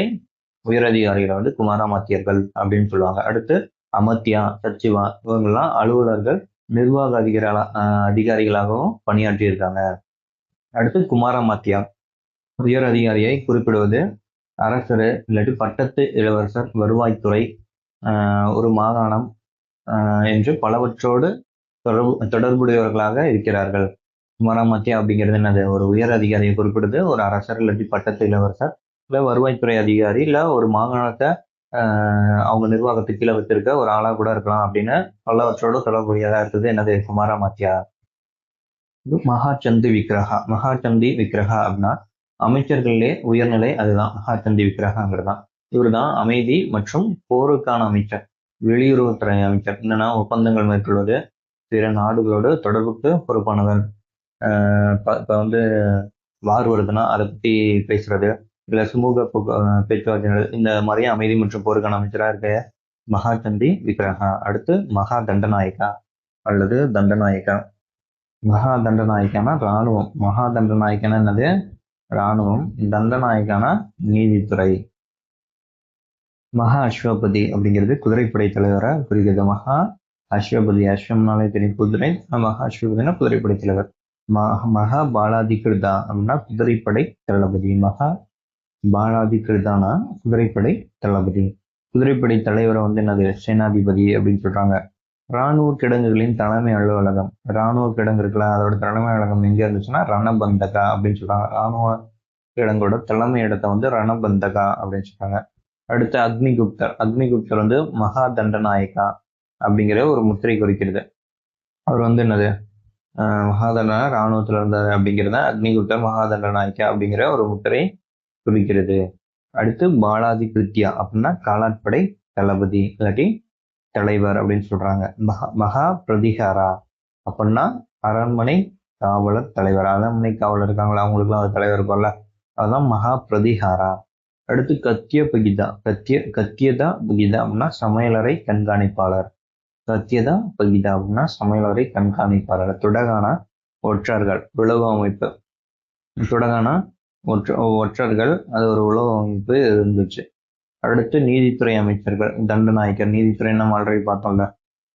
உயர் அதிகாரிகளை வந்து குமாரமாத்தியர்கள் அப்படின்னு சொல்லுவாங்க. அடுத்து அமத்தியா, சச்சிவா இவங்கெல்லாம் அலுவலர்கள், நிர்வாக அதிகாரிகளாகவும் பணியாற்றி இருக்காங்க. அடுத்து குமாரமாத்தியா உயர் அதிகாரியை குறிப்பிடுவது அரசர் இல்லாட்டி பட்டத்து இளவரசர், வருவாய்த்துறை, ஒரு மாகாணம் என்று பலவற்றோடு தொடர்புடையவர்களாக இருக்கிறார்கள். குமாரமாத்தியா அப்படிங்கிறது என்னது? ஒரு உயர் அதிகாரியை குறிப்பிடுது. ஒரு அரசர் இல்லாட்டி பட்டத்து இளவரசர், இல்லை வருவாய்த்துறை அதிகாரி, இல்லை ஒரு மாகாணத்தை அவங்க நிர்வாகத்துக்கு கீழே வச்சிருக்க ஒரு ஆளா கூட இருக்கலாம் அப்படின்னு பலவற்றோடு தொடர்புடையதா இருக்குது என்னது? குமாரமாத்தியா. மகாச்சந்தி விக்கிரகா. மகாச்சந்தி விக்கிரகா அப்படின்னா அமைச்சர்களே உயர்நிலை, அதுதான் மகாச்சந்தி விக்கிரகாங்கிறது தான். இவர் தான் அமைதி மற்றும் போருக்கான அமைச்சர், வெளியுறவுத்துறை அமைச்சர். என்னன்னா ஒப்பந்தங்கள் மேற்கொள்வது, பிற நாடுகளோடு தொடர்புக்கு பொறுப்பானவர். இப்போ வந்து வார் வருதுன்னா அதை பற்றி பேசுறது, இல்லை சுமூக பேச்சுவார்த்தை, இந்த மாதிரி அமைதி மற்றும் போருக்கான அமைச்சராக இருக்க மகாச்சந்தி விக்கிரகா. அடுத்து மகா தண்டநாயகா அல்லது தண்டநாயகா. மகா தண்டநாயக்கான இராணுவம். மகா தண்டநாயக்கான என்னது? இராணுவம். தண்டநாயக்கான நீதித்துறை. மகா அஸ்வபதி அப்படிங்கிறது குதிரைப்படை தலைவரை குறிக்கிறது. மகா அஸ்வபதி, அஸ்வம்னாலே தெரியும் குதிரை. மகா அஸ்வபதினா குதிரைப்படை தலைவர். மகா பாலாதிகிருதா அப்படின்னா குதிரைப்படை தளபதி. மகா பாலாதிகிருதானா குதிரைப்படை தளபதி. குதிரைப்படை தலைவரை வந்து என்னது? சேனாதிபதி அப்படின்னு சொல்றாங்க. இராணுவ கிடங்குகளின் தலைமை அலுவலகம். இராணுவ கிடங்கு இருக்குல்ல, அதோட தலைமை அலுவலகம் எங்க இருந்துச்சுன்னா ரணபந்தகா அப்படின்னு சொல்றாங்க. இராணுவ கிடங்கோட தலைமை இடத்தை வந்து ரணபந்தகா அப்படின்னு சொல்றாங்க. அடுத்து அக்னிகுப்தர். அக்னிகுப்தர் வந்து மகா தண்டநாயகா அப்படிங்கிற ஒரு முத்திரை குறிக்கிறது. அவர் வந்து என்னது? மகாதண்டனா இராணுவத்துல இருந்தார் அப்படிங்கிறத அக்னிகுப்தர் மகாதண்டநாயக்கா அப்படிங்கிற ஒரு முத்திரை குறிக்கிறது. அடுத்து பாலாதி கிருத்தியா அப்படின்னா காலாட்படை தளபதி இல்லாட்டி தலைவர் அப்படின்னு சொல்றாங்க. மகா பிரதிகாரா அப்படின்னா அரண்மனை காவலர் தலைவர். அரண்மனை காவலர் இருக்காங்களா, அவங்களுக்குலாம் ஒரு தலைவர் இருக்கும்ல, அதுதான் மகா பிரதிகாரா. அடுத்து கத்திய பகிதா. கத்தியதா பகிதா அப்படின்னா சமையலறை கண்காணிப்பாளர். கத்தியதா பகிதா அப்படின்னா சமையலறை கண்காணிப்பாளர். துடகான ஒற்றர்கள், உளவு அமைப்பு. துடகான ஒற்றர்கள், அது ஒரு உளவு அமைப்பு இருந்துச்சு. அடுத்து நீதித்துறை அமைச்சர்கள். தண்டநாயக்கர். நீதித்துறை நம்ம ஆல்ரெடி பார்த்தோம்ல,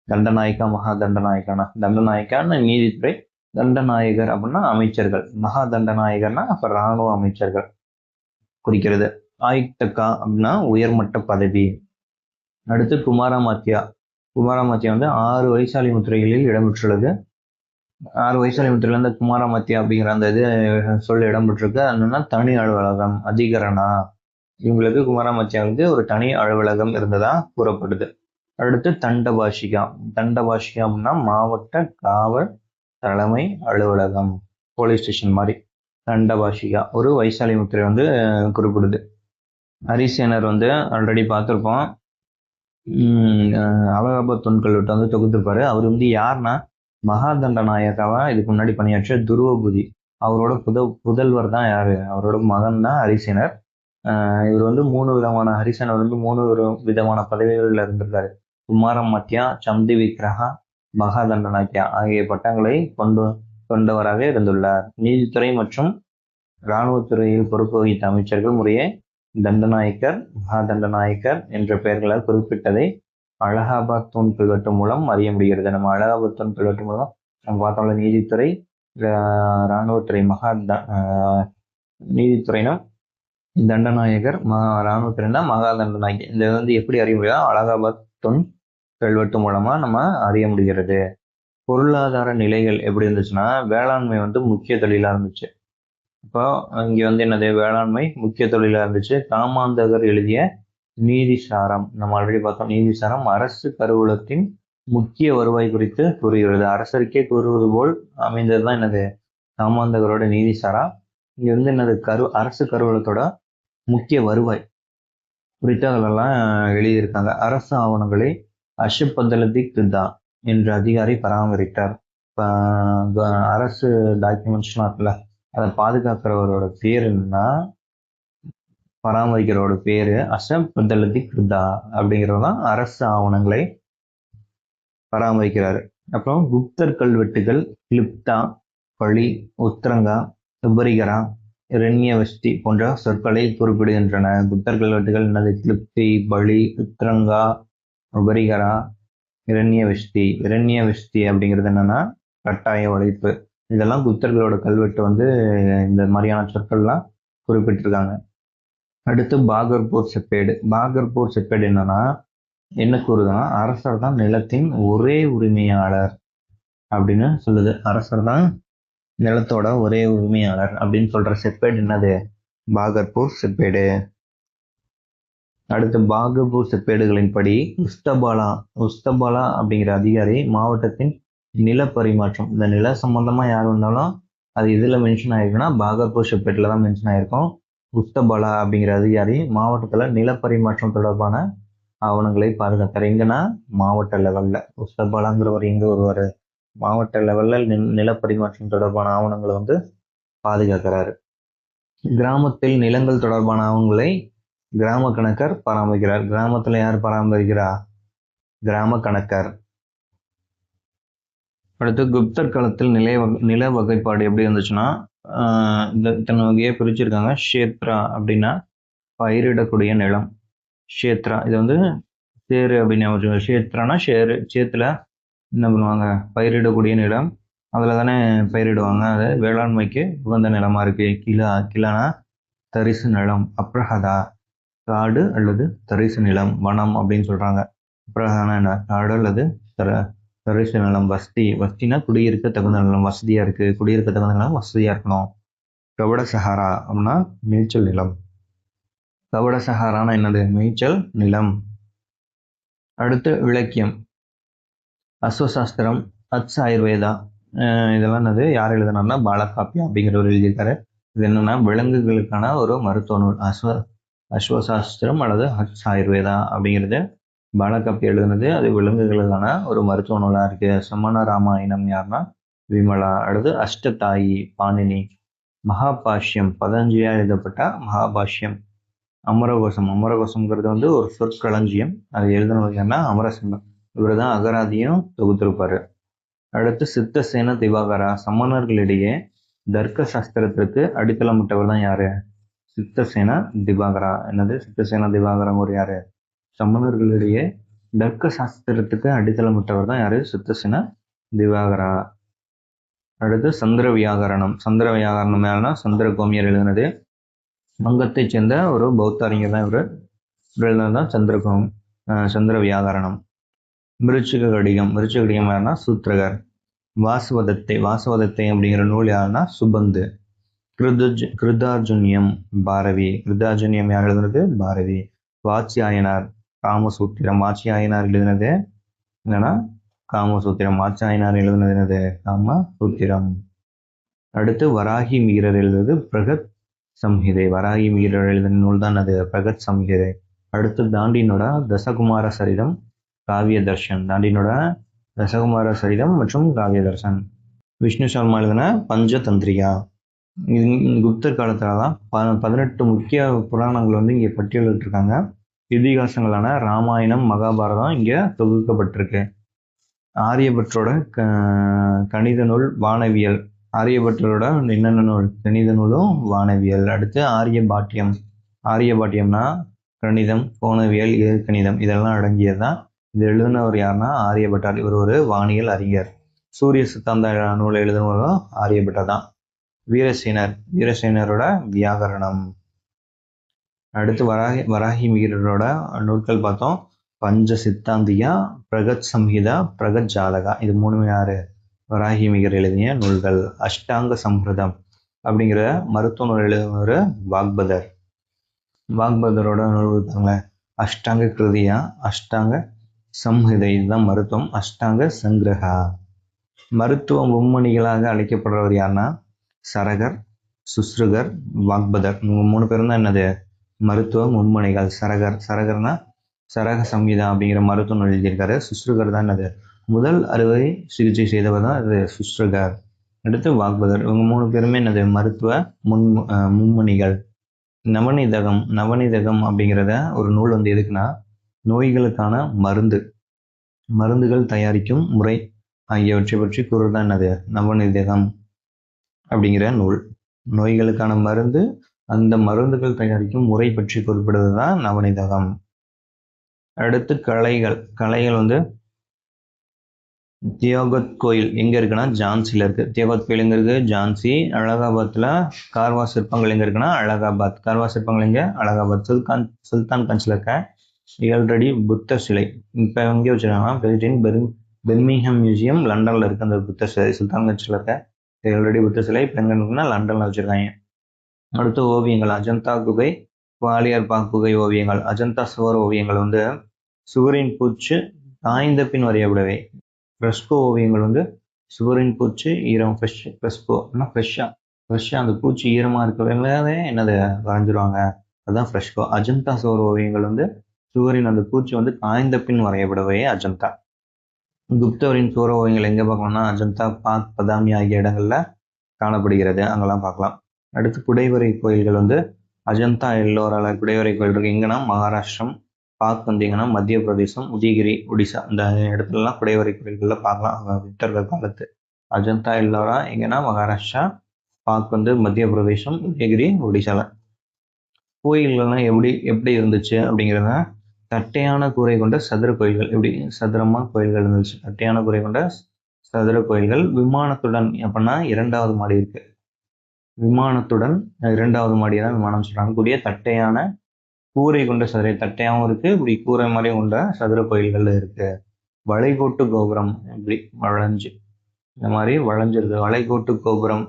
தண்டநாயக்கா மகா தண்டநாயக்கானா. தண்டநாயக்கான நீதித்துறை, தண்டநாயகர் அப்படின்னா அமைச்சர்கள், மகா தண்டநாயகர்னா அப்ப இராணுவ அமைச்சர்கள் குறிக்கிறது. ஆயுக்தக்கா அப்படின்னா உயர்மட்ட பதவி. அடுத்து குமாரமாத்தியா. குமாரமாத்தியா வந்து 6 வைசாலி முத்திரைகளில் இடம்பெற்றுள்ளது. 6 வைசாலி முத்திரையில இந்த குமாரமாத்தியா அப்படிங்கிற அந்த இது சொல்ல இடம்பெற்றிருக்கு. என்னன்னா தனி அலுவலகம், அதிகரணா. இவங்களுக்கு குமாரமாத்தியாவுக்கு ஒரு தனி அலுவலகம் இருந்ததா கூறப்படுது. அடுத்து தண்டபாஷிகா. தண்டபாஷிகா அப்படின்னா மாவட்ட காவல் தலைமை அலுவலகம், போலீஸ் ஸ்டேஷன் மாதிரி. தண்டபாஷிகா ஒரு வைசாலி முத்திரை வந்து குறிப்பிடுது. ஹரிசேனர் வந்து ஆல்ரெடி பார்த்துருப்போம். அலகாபாத் தொன்கல்வெட்டு வந்து தொகுத்துருப்பாரு. அவர் வந்து யாருன்னா மகா தண்டநாயகாவா இதுக்கு முன்னாடி பணியாற்றிய துருவபுதி. அவரோட புதல்வர் தான் யாரு, அவரோட மகன் தான் ஹரிசேனர். இவர் வந்து 3 விதமான ஹரிசேனர் வந்து 3 விதமான பதவிகளில் இருந்திருக்காரு. குமாரமத்யா, சம்தி விக்ரஹா, மகாதண்டநாயக்யா ஆகிய பட்டங்களை கொண்டவராக இருந்துள்ளார். நீதித்துறை மற்றும் இராணுவத்துறையில் பொறுப்பு வகித்த அமைச்சர்கள் முறையே தண்டநாயக்கர், மகாதண்டநாயக்கர் என்ற பெயர்களால் குறிப்பிட்டதை அலகாபாத் தூண் கல்வெட்டு மூலம் அறிய முடிகிறது. நம்ம அலகாபாத் தூண் கல்வெட்டு மூலம் நம்ம பார்த்தோம்ல, நீதித்துறை, இராணுவத்துறை நீதித்துறைனா தண்டநாயகர், இராணுவத்துறைனா மகாதண்டநாயகர். இதை வந்து எப்படி அறிய முடியாது, அலகாபாத் தூண் கல்வெட்டு மூலமா நம்ம அறிய முடிகிறது. பொருளாதார நிலைகள் எப்படி இருந்துச்சுன்னா, வேளாண்மை வந்து முக்கிய தொழிலா இருந்துச்சு. இப்போ இங்க வந்து என்னது, வேளாண்மை முக்கிய தொழிலா இருந்துச்சு. காமாந்தகர் எழுதிய நீதிசாரம், நம்ம ஆல்ரெடி பார்த்தோம், நீதிசாரம் அரசு கருவூலத்தின் முக்கிய வருவாய் குறித்து கூறுகிறது. அரசருக்கே கூறுவது போல் அமைந்ததுதான் என்னது, காமாந்தகரோட நீதிசாரா. இங்க வந்து என்னது, அரசு கருவூலத்தோட முக்கிய வருவாய் குறித்து அதிலெல்லாம் எழுதியிருக்காங்க. அரசு ஆவணங்களை அஷுபதலதி கிருதா என்ற அதிகாரி பராமரித்தார். அரசு டாக்குமெண்ட்ஸ்லாம் இருக்குல்ல, அதை பாதுகாக்கிறவரோட பேர் என்னன்னா, பராமரிக்கிறவரோட பேரு அஷுபதலதி கிருதா அப்படிங்கிறது தான் அரசு ஆவணங்களை பராமரிக்கிறாரு. அப்புறம் குப்தர் கல்வெட்டுகள் கிளிப்தா, பளி, உத்தரங்கா, உபரிகரா, இரண்யவஸ்தி போன்ற சொற்களை குறிப்பிடுகின்றன. குப்தர் கல்வெட்டுகள் என்னது, கிளிப்தி, பளி, உத்தரங்கா, உபரிகரா, இரண்யவஸ்தி அப்படிங்கிறது என்னன்னா கட்டாய உழைப்பு. இதெல்லாம் குப்தர்களோட கல்வெட்டு வந்து இந்த மாதிரியான சொற்கள்லாம் குறிப்பிட்டிருக்காங்க. அடுத்து பாகர்பூர் செப்பேடு. பாகர்பூர் செப்பேடு என்னன்னா என்ன கூறுதுன்னா, அரசர் தான் நிலத்தின் ஒரே உரிமையாளர் அப்படின்னு சொல்லுது. அரசர் தான் நிலத்தோட ஒரே உரிமையாளர் அப்படின்னு சொல்ற செப்பேடு என்னது, பாகர்பூர் செப்பேடு. அடுத்து பாகர்பூர் செப்பேடுகளின் படி உஸ்தபாலா அப்படிங்கிற அதிகாரி மாவட்டத்தின் நில பரிமாற்றம், இந்த நில சம்பந்தமா யார் வந்தாலும் அது இதுல மென்ஷன் ஆயிருக்குன்னா பாகர்பூர் செப்பேட்ல தான் மென்ஷன் ஆயிருக்கும். உஸ்தபாலா அப்படிங்கிற அதிகாரி மாவட்டத்துல நில பரிமாற்றம் தொடர்பான ஆவணங்களை பாதுகாத்தார். எங்கன்னா மாவட்ட லெவல்ல. உஸ்தபாலாங்கிறவர் எங்க வருவாரு, மாவட்ட லெவல்ல நிலப்பரிமாற்றம் தொடர்பான ஆவணங்களை வந்து பாதுகாக்கிறாரு. கிராமத்தில் நிலங்கள் தொடர்பான ஆவணங்களை கிராம கணக்கர் பராமரிக்கிறார். கிராமத்துல யார் பராமரிக்கிறா, கிராம கணக்கர். அடுத்து குப்தர் காலத்தில் நில வகைப்பாடு எப்படி இருந்துச்சுன்னா, இத்தனை வகையை பிரிச்சிருக்காங்க. ஷேத்ரா அப்படின்னா பயிரிடக்கூடிய நிலம். ஷேத்ரா இது வந்து சேரு அப்படின்னு, ஷேத்ரானா சேத்துல என்ன பண்ணுவாங்க, பயிரிடக்கூடிய நிலம், அதுல தானே பயிரிடுவாங்க. அது வேளாண்மைக்கு உகந்த நிலமா இருக்கு. கிளானா தரிசு நிலம், அப்ரஹதா காடு அல்லது தரிசு நிலம், வனம் அப்படின்னு சொல்றாங்க. அப்ரஹதானா என்ன, காடு அல்லது தரிசு நிலம். வஸ்தினா குடியிருக்க தகுந்த நிலம், வசதியா இருக்கு, குடியிருக்க தகுந்த நிலம் வசதியா இருக்கணும். கவட சஹாரா அப்படின்னா மேய்ச்சல் நிலம். கவட சஹாரானா என்னது, மேய்ச்சல் நிலம். அடுத்து இலக்கியம். அஸ்வசாஸ்திரம், ஆயுர்வேதா, இதெல்லாம் என்னது, யார் எழுதினார்னா பாலகாப்பியம் அப்படிங்கிறவர் எழுதியிருக்காரு. இது என்னன்னா விலங்குகளுக்கான ஒரு மருத்துவ நூல். அஸ்வசாஸ்திரம் அல்லது ஆயுர்வேதா அப்படிங்கிறது பாலகாப்பியம் எழுதுனது. அது விலங்குகளுக்கான ஒரு மருத்துவ நூலா இருக்கு. சமண ராமாயணம் யாருன்னா விமலா. அடுத்து அஷ்டதாயி பாணினி. மகாபாஷ்யம் பதஞ்சலியா எழுதப்பட்ட மகாபாஷ்யம். அமரகோசம்ங்கிறது வந்து ஒரு சொற்களஞ்சியம். அது எழுதினவர் யாருன்னா அமரசிம்மன். இவர் தான் அகராதியும் தொகுத்திருப்பாரு. அடுத்து சித்தசேன திவாகரா. சமணர்களிடையே தர்க்க சாஸ்திரத்திற்கு அடித்தளமிட்டவர் தான் யாரு, சித்தசேன திவாகரா. என்னது, சித்தசேன திவாகரம் ஒரு யாரு, சமணர்களிடையே தர்க்க சாஸ்திரத்துக்கு அடித்தளமிட்டவர் தான் யாரு, சித்தசேன திவாகரா. அடுத்து சந்திர வியாகரணம். யாருன்னா சந்திரகோமியர் எழுதினது. வங்கத்தை சேர்ந்த ஒரு பௌத்த அறிஞர் தான் இவர் எழுதினதுதான் சந்திர வியாகரணம். விருச்சிக கடிகம் யாருன்னா சூத்திரகர். வாசவதத்தை அப்படிங்கிற நூல் யாருன்னா சுபந்து. கிருதார்ஜுனியம் பாரவி. கிருதார்ஜுனியம் யார் எழுதுனது, பாரவி. வாட்சியாயனார் காமசூத்திரம். வாட்சியாயனார் எழுதினது என்னன்னா காமசூத்திரம். வாட்சியாயனார் எழுதினது என்னது, காமசூத்திரம். அடுத்து வராகி மீரர் எழுதுவது பிரகத் சம்ஹிதை. வராகி மீரர் எழுதின நூல் தான் அது பிரகத் சம்ஹிதை. அடுத்து தாண்டினோட தசகுமார சரிதம், காவிய தர்ஷன். தாண்டினோட தசகுமார சரிதம் மற்றும் காவிய தர்ஷன். விஷ்ணு சர்மா எழுதின பஞ்சதந்திரிகா. குப்தர் காலத்துல தான் 18 முக்கிய புராணங்கள் வந்து இங்கே பட்டியலிட்டிருக்காங்க. இதிகாசங்களான ராமாயணம், மகாபாரதம் இங்கே தொகுக்கப்பட்டிருக்கு. ஆரியபட்டரோட கணித நூல் வானவியல். ஆரியபட்டரோட என்னென்ன நூல்? கணித நூலும் வானவியல். அடுத்து ஆரியபாட்டியம். ஆரியபாட்டியம்னா கணிதம், கோணவியல், இயற்கணிதம் இதெல்லாம் அடங்கியதுதான். இது எழுதினவர் யாருன்னா ஆரியபட்டர். இவர் ஒரு வானியல் அறிஞர். சூரிய சித்தாந்த நூலை எழுதினவரும் ஆரியபட்டர் தான். வீரசேனரோட வியாகரணம். அடுத்து வராகி மிகிரரோட நூல்கள் பார்த்தோம். பஞ்ச சித்தாந்தியா, பிரகத் சம்ஹிதா, பிரகத் ஜாலகா. இது மூணுமே யாரு? வராகி மிகிர் எழுதிய நூல்கள். அஷ்டாங்க சம்பிரதம் அப்படிங்கிற மருத்துவ நூல் எழுதினவர் வாக்பதர். வாக்பதரோட நூல் இருக்காங்க. அஷ்டாங்க கிருதியா, அஷ்டாங்க சம்ஹிதை, இதுதான் மருத்துவம். அஷ்டாங்க சங்கிரகா. மருத்துவ மும்மணிகளாக அழைக்கப்படுறவர் யாருன்னா சரகர், சுஸ்ருகர், வாக்பதர். இவங்க 3 பேரும் தான் என்னது? மருத்துவ மும்மணிகள். சரகர்னா சரக சம்ஹிதா அப்படிங்கிற மருத்துவ நூல் எழுதியிருக்காரு. சுஸ்ருகர் தான் என்னது? முதல் அறுவை சிகிச்சை செய்தவர் தான் இது சுஸ்ருகர். அடுத்து வாக்பதர். இவங்க 3 பேருமே என்னது? மருத்துவ மும்மணிகள். நவநீதகம் அப்படிங்கிறத ஒரு நூல் வந்து எதுக்குன்னா நோய்களுக்கான மருந்துகள் தயாரிக்கும் முறை ஆகியவற்றை பற்றி கூறுதான் என்னது? நவநீதகம் அப்படிங்கிற நூல். நோய்களுக்கான மருந்து, அந்த மருந்துகள் தயாரிக்கும் முறை பற்றி குறிப்பிடுவது தான் நவநீதகம். அடுத்து கலைகள் வந்து தியோகத் கோயில் எங்க இருக்குன்னா ஜான்சில இருக்கு. தியோகத் கோயில் எங்க இருக்கு? ஜான்சி. அலகாபாத்ல கார்வா சிற்பங்கள் எங்க இருக்குன்னா அலகாபாத். கார்வா சிற்பங்கள் எங்க? அலகாபாத். சுல்தான் கஞ்ச்ல இருக்க 7 அடி புத்த சிலை இப்ப எங்கே வச்சிருக்காங்கன்னா பெர்மிங்ஹாம் மியூசியம் லண்டன்ல இருக்கு. அந்த புத்த சிலை சுல்தான் கஞ்ச்ல இருக்க 7 அடி புத்த சிலை இப்ப எங்க இருக்குன்னா லண்டன்ல வச்சிருக்காங்க. அடுத்து ஓவியங்கள். அஜந்தா குகை, குவாலியர் பாக் குகை ஓவியங்கள். அஜந்தா சுவர் ஓவியங்கள் வந்து சுவரின் பூச்சு காய்ந்த பின் வரையப்படவே. ஃப்ரெஸ்கோ ஓவியங்கள் வந்து சுவரின் பூச்சு ஈரம். ஃப்ரெஸ்கோனா ஃப்ரெஷ்ஷா அந்த பூச்சி ஈரமா இருக்கிறதே என்னது வரைஞ்சிருவாங்க. அதுதான் ஃப்ரெஸ்கோ. அஜந்தா சுவர் ஓவியங்கள் வந்து சுவரின் அந்த பூச்சி வந்து காய்ந்த பின் வரையப்படவே அஜந்தா. குப்தரின் சுவர் ஓவியங்கள் எங்க பார்க்கலாம்னா அஜந்தா, பாக், பதாமி ஆகிய இடங்கள்ல காணப்படுகிறது. அங்கெல்லாம் பார்க்கலாம். அடுத்து குடைவரை கோயில்கள் வந்து அஜந்தா, எல்லோரால குடைவரை கோயில் இருக்கு. எங்கன்னா மகாராஷ்டிரம். பாக் வந்தீங்கன்னா மத்திய பிரதேசம், உதயகிரி, ஒடிசா இந்த இடத்துலலாம் குடைவரை கோயில்கள்ல பார்க்கலாம். புத்தர்கள் காலத்து. அஜந்தா, எல்லோரா எங்கன்னா மகாராஷ்டிரா, பாக் வந்து மத்திய பிரதேசம், உதயகிரி, ஒடிசால. கோயில்கள்லாம் எப்படி இருந்துச்சு அப்படிங்கிறத தட்டையான கூரை கொண்ட சதுர கோயில்கள். எப்படி சதுரமா கோயில்கள் இருந்துச்சு. தட்டையான கூரை கொண்ட சதுர கோயில்கள். விமானத்துடன் அப்படின்னா 2வது மாடி இருக்கு. விமானத்துடன் 2வது மாடியை தான் விமானம் சொல்றாங்க. கூடிய தட்டையான கூரை கொண்ட சதுர, தட்டையாகவும் இருக்கு, இப்படி கூரை மாதிரி கொண்ட சதுர கோயில்கள் இருக்கு. வளைகோட்டு கோபுரம் இப்படி வளைஞ்சு இந்த மாதிரி வளைஞ்சிருக்கு. வளைகோட்டு கோபுரம்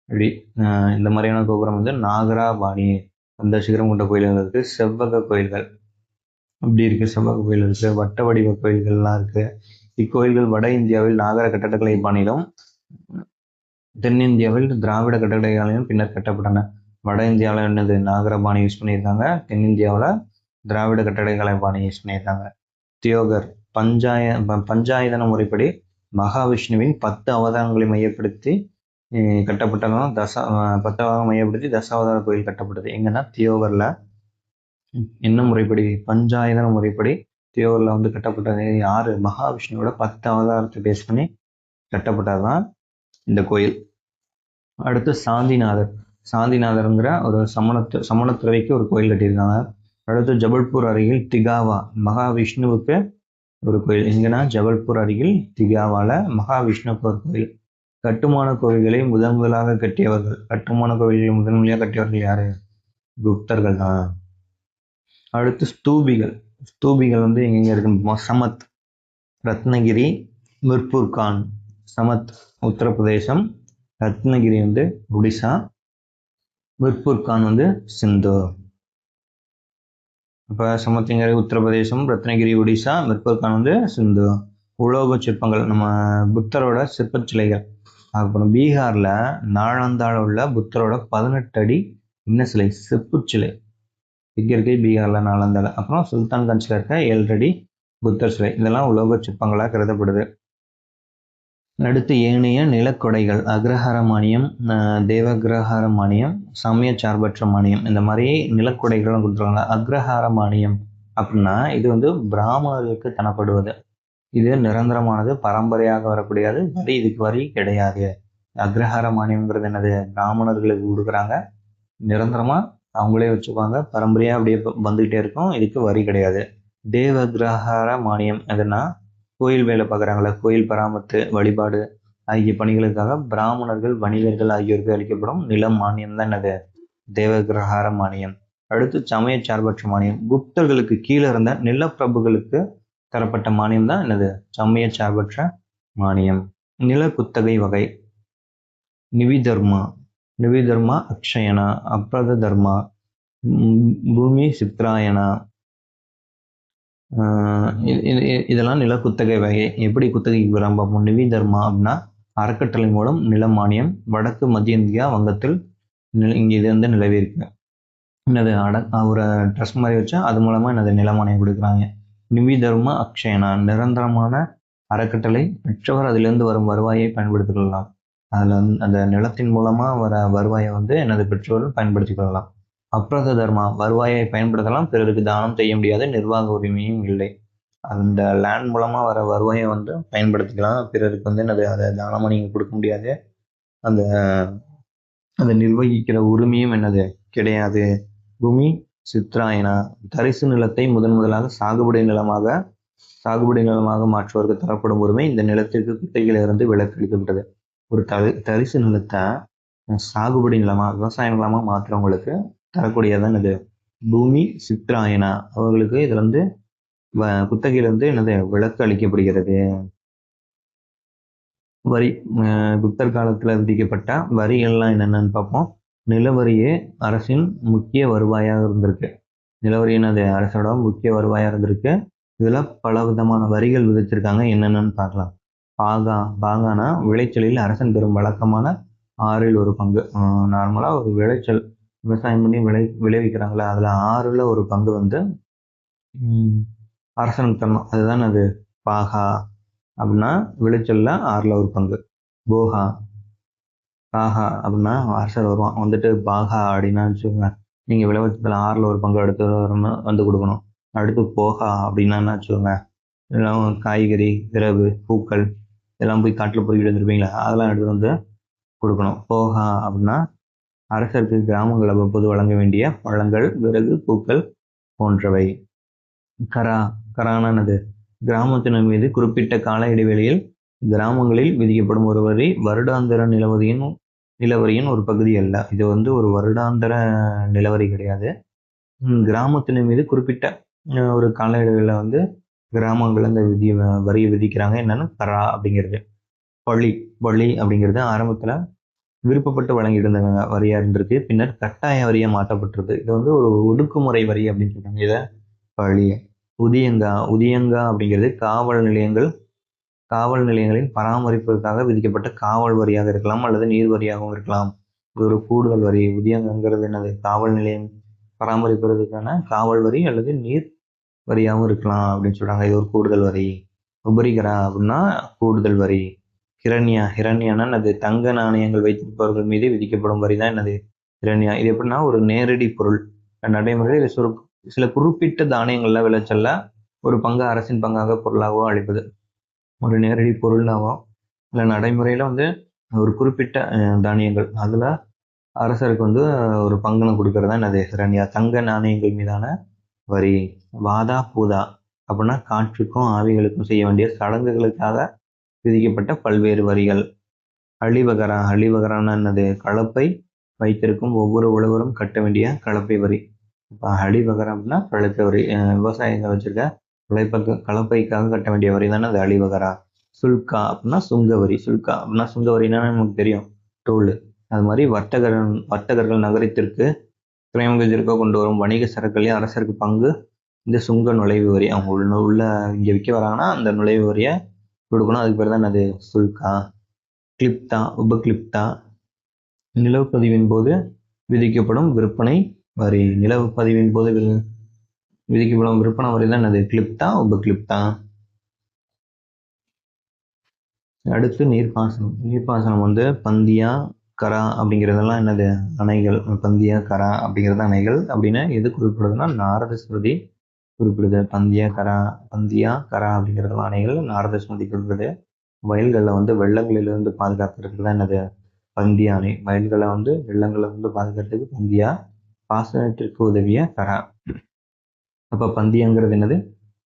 இப்படி இந்த மாதிரியான கோபுரம் வந்து நாகராபாணி அந்த சிகரம் கொண்ட கோயில்கள் இருக்கு. செவ்வக கோயில்கள் இப்படி இருக்கு. செவ்வக கோயில் இருக்கு. வட்ட வடிவ கோயில்கள்லாம் இருக்கு. இக்கோயில்கள் வட இந்தியாவில் நாகர கட்டடக்கலை பாணியிலும் தென்னிந்தியாவில் திராவிட கட்டடக்கலையும் பின்னர் கட்டப்பட்டன. வட இந்தியாவில் என்னது நாகரபாணி யூஸ் பண்ணியிருக்காங்க. தென்னிந்தியாவில் திராவிட கட்டடக்கலை பாணி யூஸ் பண்ணியிருக்காங்க. தியோகர் பஞ்சாயதன முறைப்படி மகாவிஷ்ணுவின் 10 அவதாரங்களை மையப்படுத்தி கட்டப்பட்டதும் 10 அவதாரம் மையப்படுத்தி தசாவதார கோயில் கட்டப்பட்டது. எங்கன்னா தியோகர்ல. என்ன முறைப்படி? பஞ்சாயதன முறைப்படி தியோகர்ல வந்து கட்டப்பட்டது. யாரு? மகாவிஷ்ணுவோட 10 அவதாரத்தை பேஸ் பண்ணி கட்டப்பட்டதுதான் இந்த கோயில். அடுத்து சாந்திநாதர்ங்கிற ஒரு சமணத்துறவிக்கு ஒரு கோயில் கட்டியிருக்காங்க. அடுத்து ஜபல்பூர் அருகில் திகாவா மகாவிஷ்ணுவுக்கு ஒரு கோயில். எங்கன்னா ஜபல்பூர் அருகில் திகாவால மகாவிஷ்ணுவுக்கு ஒரு கோயில். கட்டுமான கோயில்களை முதன்முதலாக கட்டியவர்கள் யாரு? குப்தர்கள் தான். அடுத்து ஸ்தூபிகள் வந்து எங்க இருக்கு? சமத், ரத்னகிரி, மிர்புர்கான். சமத் உத்தரப்பிரதேசம், ரத்னகிரி வந்து ஒடிசா, மிர்புர்கான் வந்து சிந்து. இப்போ சமத்னகிரி உத்தரப்பிரதேசம், ரத்னகிரி ஒடிசா, மிர்புர்கான் வந்து சிந்து. உலோக சிற்பங்கள். நம்ம புத்தரோட சிற்ப சிலைகள். அப்புறம் பீகார்ல நாளந்தால உள்ள புத்தரோட 18 அடி என்ன சிலை? செப்பு சிலை இங்க இருக்கு பீகார்ல நாளந்தால. அப்புறம் சுல்தான் கஞ்ச்ல இருக்க 7 அடி புத்தர் சிலை. இதெல்லாம் உலோக சிற்பங்களா கருதப்படுது. அடுத்து ஏனைய நிலக்கொடைகள் அக்ரஹார மானியம், தேவகிரகார மானியம், சமய சார்பற்ற மானியம், இந்த மாதிரி நிலக்கொடைகளும் கொடுத்துருக்காங்க. அக்ரஹார மானியம் அப்படின்னா இது வந்து பிராமணர்களுக்கு தரப்படுவது. இது நிரந்தரமானது, பரம்பரையாக வரக்கூடியது, இதுக்கு வரி கிடையாது. அக்ரஹார மானியம்ங்கிறது என்னது? பிராமணர்களுக்கு கொடுக்குறாங்க, நிரந்தரமா அவங்களே வச்சுக்குவாங்க, பரம்பரையா அப்படியே வந்துகிட்டே இருக்கும், இதுக்கு வரி கிடையாது. தேவகிரகார மானியம் எதுனா கோயில் வேலை பார்க்குறாங்களே, கோயில் பராமரித்து வழிபாடு ஆகிய பணிகளுக்காக பிராமணர்கள், வணிகர்கள் ஆகியோருக்கு அளிக்கப்படும் நில மானியம் தான் என்னது? தேவகிரகார மானியம். அடுத்து சமய சார்பற்ற மானியம். குப்தர்களுக்கு கீழே இருந்த நிலப்பிரபுகளுக்கு தரப்பட்ட மானியம் தான் என்னது? சமய சார்பற்ற மானியம். நில குத்தகை வகை நிவிதர்மா, நிவிதர்மா, அக்ஷயனா, அப்ரத தர்மா, பூமி சித்ராயனா, இதெல்லாம் நில குத்தகை வகை. எப்படி குத்தகைக்கு வராம பார்ப்போம். நிவிதர்மா அப்படின்னா அறக்கட்டளை மூலம் நில மானியம். வடக்கு மத்திய இந்தியா, வங்கத்தில் இங்கே இது வந்து நிலவி இருக்கு. என்னது? ஒரு ட்ரஸ்ட் மாதிரி வச்சா அது மூலமா என்னது? நில மானியம் கொடுக்குறாங்க. நிவிதர்மா அக்ஷயனா நிரந்தரமான அறக்கட்டளை, பெற்றவர் அதிலிருந்து வரும் வருவாயை பயன்படுத்திக் கொள்ளலாம். அதுல அந்த நிலத்தின் மூலமா வர வருவாயை வந்து எனது பெற்றோர்கள் பயன்படுத்திக் கொள்ளலாம். அப்ரத தர்மா வருவாயை பயன்படுத்தலாம், பிறருக்கு தானம் செய்ய முடியாது, நிர்வாக உரிமையும் இல்லை. அந்த லேண்ட் மூலமா வர வருவாயை வந்து பயன்படுத்திக்கலாம், பிறருக்கு வந்து என்னது? அதை தானமா நீங்க கொடுக்க முடியாது, அந்த அதை நிர்வகிக்கிற உரிமையும் என்னது? கிடையாது. பூமி சித்ராயனா தரிசு நிலத்தை முதலாக சாகுபடி நிலமாக மாற்றுவதற்கு தரப்படும் உரிமை இந்த நிலத்திற்கு குத்தகையிலிருந்து விலக்களிக்கப்பட்டது. ஒரு தரிசு நிலத்தை சாகுபடி நிலமா, விவசாய நிலமா மாற்றுறவங்களுக்கு தரக்கூடியதான் இது பூமி சித்ராயனா. அவர்களுக்கு இதுல இருந்து குத்தகையிலிருந்து என்னது? விலக்கு அளிக்கப்படுகிறது. வரி குப்தர் காலத்துல விதிக்கப்பட்ட வரிகள்லாம் என்னென்னு பார்ப்போம். நிலவரியே அரசின் முக்கிய வருவாயாக இருந்திருக்கு. நிலவரி என்னது? அரசோட முக்கிய வருவாயாக இருந்திருக்கு. இதுல பல விதமான வரிகள் விதிச்சிருக்காங்க, என்னென்னு பார்க்கலாம். பாகானா விளைச்சலில் அரசன் பெறும் வழக்கமான 1/6 பங்கு. நார்மலா ஒரு விளைச்சல் விவசாயம் பண்ணி விளைவிக்கிறாங்களா, அதுல 1/6 பங்கு வந்து அரசனுக்கு தரணும். அதுதான் அது பாகா அப்படின்னா விளைச்சல்ல 1/6 பங்கு. போகா பாகா அப்படின்னா அரசர் வருவான் வந்துட்டு பாகா அப்படின்னா வச்சுக்கோங்க, நீங்க விளைவிச்சதுல 1/6 பங்கு எடுத்து வந்து கொடுக்கணும். அடுத்து போகா அப்படின்னா என்ன வச்சுக்கோங்க, எல்லாம் காய்கறி, விறகு, பூக்கள் எல்லாம் போய் காட்டில் பொறுக்கிட்டு வந்துருப்பீங்களா, அதெல்லாம் எடுத்து வந்து கொடுக்கணும். போகா அப்படின்னா அரசருக்கு கிராமங்கள் அவ்வப்போது வழங்க வேண்டிய பழங்கள், விறகு, பூக்கள் போன்றவை. கரானது கிராமத்தினர் மீது குறிப்பிட்ட கால இடைவெளியில் கிராமங்களில் விதிக்கப்படும் ஒரு வரி வருடாந்திர நிலவரியின் ஒரு பகுதி அல்ல. இது வந்து ஒரு வருடாந்திர நிலவரி கிடையாது. கிராமத்தினர் மீது குறிப்பிட்ட ஒரு கால இடைவெளியில் வந்து கிராமங்கள் இந்த வரியை விதிக்கிறாங்க. என்னன்னு கரா அப்படிங்கிறது. பள்ளி அப்படிங்கிறது ஆரம்பத்துல விருப்பப்பட்டு வழங்கிட்டு இருந்தாங்க வரியா இருந்திருக்கு, பின்னர் கட்டாய வரியா மாற்றப்பட்டிருக்கு. இது வந்து ஒரு ஒடுக்குமுறை வரி அப்படின்னு சொல்றாங்க இதை பள்ளி. உதியங்கா அப்படிங்கிறது காவல் நிலையங்களின் பராமரிப்பிற்காக விதிக்கப்பட்ட காவல் வரியாக இருக்கலாம், அல்லது நீர் வரியாகவும் இருக்கலாம். இது ஒரு கூடுதல் வரி. உதியங்கிறது என்னது? காவல் நிலையம் பராமரிப்பதற்கான காவல் வரி அல்லது நீர் வரியாகவும் இருக்கலாம் அப்படின்னு சொல்றாங்க. இது ஒரு கூடுதல் வரி. உபரிகரா அப்படின்னா கூடுதல் வரி. ஹிரண்யானா அது தங்க நாணயங்கள் வைத்திருப்பவர்கள் மீது விதிக்கப்படும் வரி தான் என்னது? ஹிரண்யா. இது எப்படின்னா ஒரு நேரடி பொருள். நடைமுறையில் சில குறிப்பிட்ட தானியங்கள்ல விளைச்சல்ல ஒரு பங்கு அரசின் பங்காக பொருளாகவோ அளிப்பது. ஒரு நேரடி பொருளாவோ இல்லை நடைமுறையில வந்து ஒரு குறிப்பிட்ட தானியங்கள் அதுல அரசருக்கு வந்து ஒரு பங்குன்னு கொடுக்கறதா என்னது? ஹிரண்யா. தங்க நாணயங்கள் மீதான வரி. வாதா பூதா அப்படின்னா காற்றுக்கும் ஆவிகளுக்கும் செய்ய வேண்டிய சடங்குகளுக்காக விதிக்கப்பட்ட பல்வேறு வரிகள். அழிவகரான என்னது? கலப்பை வைத்திருக்கும் ஒவ்வொரு உழவரும் கட்ட வேண்டிய கலப்பை வரி. இப்போ அழிவகரம் அப்படின்னா கலப்பை வரி. விவசாயிகள் வச்சிருக்க கலப்பைக்காக கட்ட வேண்டிய வரி தானே அது அழிவகரா. சுல்கா அப்படின்னா சுங்க வரி. சுல்கா அப்படின்னா சுங்க வரின்னா நமக்கு தெரியும், டோல். அது மாதிரி வர்த்தகர்கள் நகரத்திற்கு துறைமுகத்திற்கு கொண்டு வரும் வணிக சரக்குகளையும் அரசருக்கு பங்கு இந்த சுங்க நுழைவு வரி. அவங்க உள்ள இங்க விற்க வராங்கன்னா அந்த நுழைவு வரியை கொடுக்கணும். அதுக்கு பேர் தான் அது சுல்கா. கிளிப்தா, உபகிளிப்தா நிலவுப்பதிவின் போது விதிக்கப்படும் விற்பனை வரி. நிலவுப்பதிவின் போது விதிக்கப்படும் விற்பனை வரி தான் அது கிளிப்தா, உபகிளிப்தா. அடுத்து நீர்ப்பாசனம். நீர்ப்பாசனம் வந்து பந்தியா, கரா அப்படிங்கிறதெல்லாம் என்னது அணைகள். பந்தியா, கரா அப்படிங்கிறது அணைகள். அப்படின்னா எது குறிப்பிடுதுன்னா நாரத ஸ்மிருதி குறிப்பிடுது. பந்தியா, கரா அப்படிங்கிறதெல்லாம் அணைகள். நாரத ஸ்மிருதி குறிப்பிடுது. வயல்களில் வந்து வெள்ளங்களிலிருந்து பாதுகாக்கிறதுக்கு தான் என்னது பந்தியா அணை. வயல்களை வந்து வெள்ளங்களை வந்து பாதுகாக்கிறதுக்கு பந்தியா, பாசனத்திற்கு உதவிய கரா. அப்போ பந்தியாங்கிறது என்னது,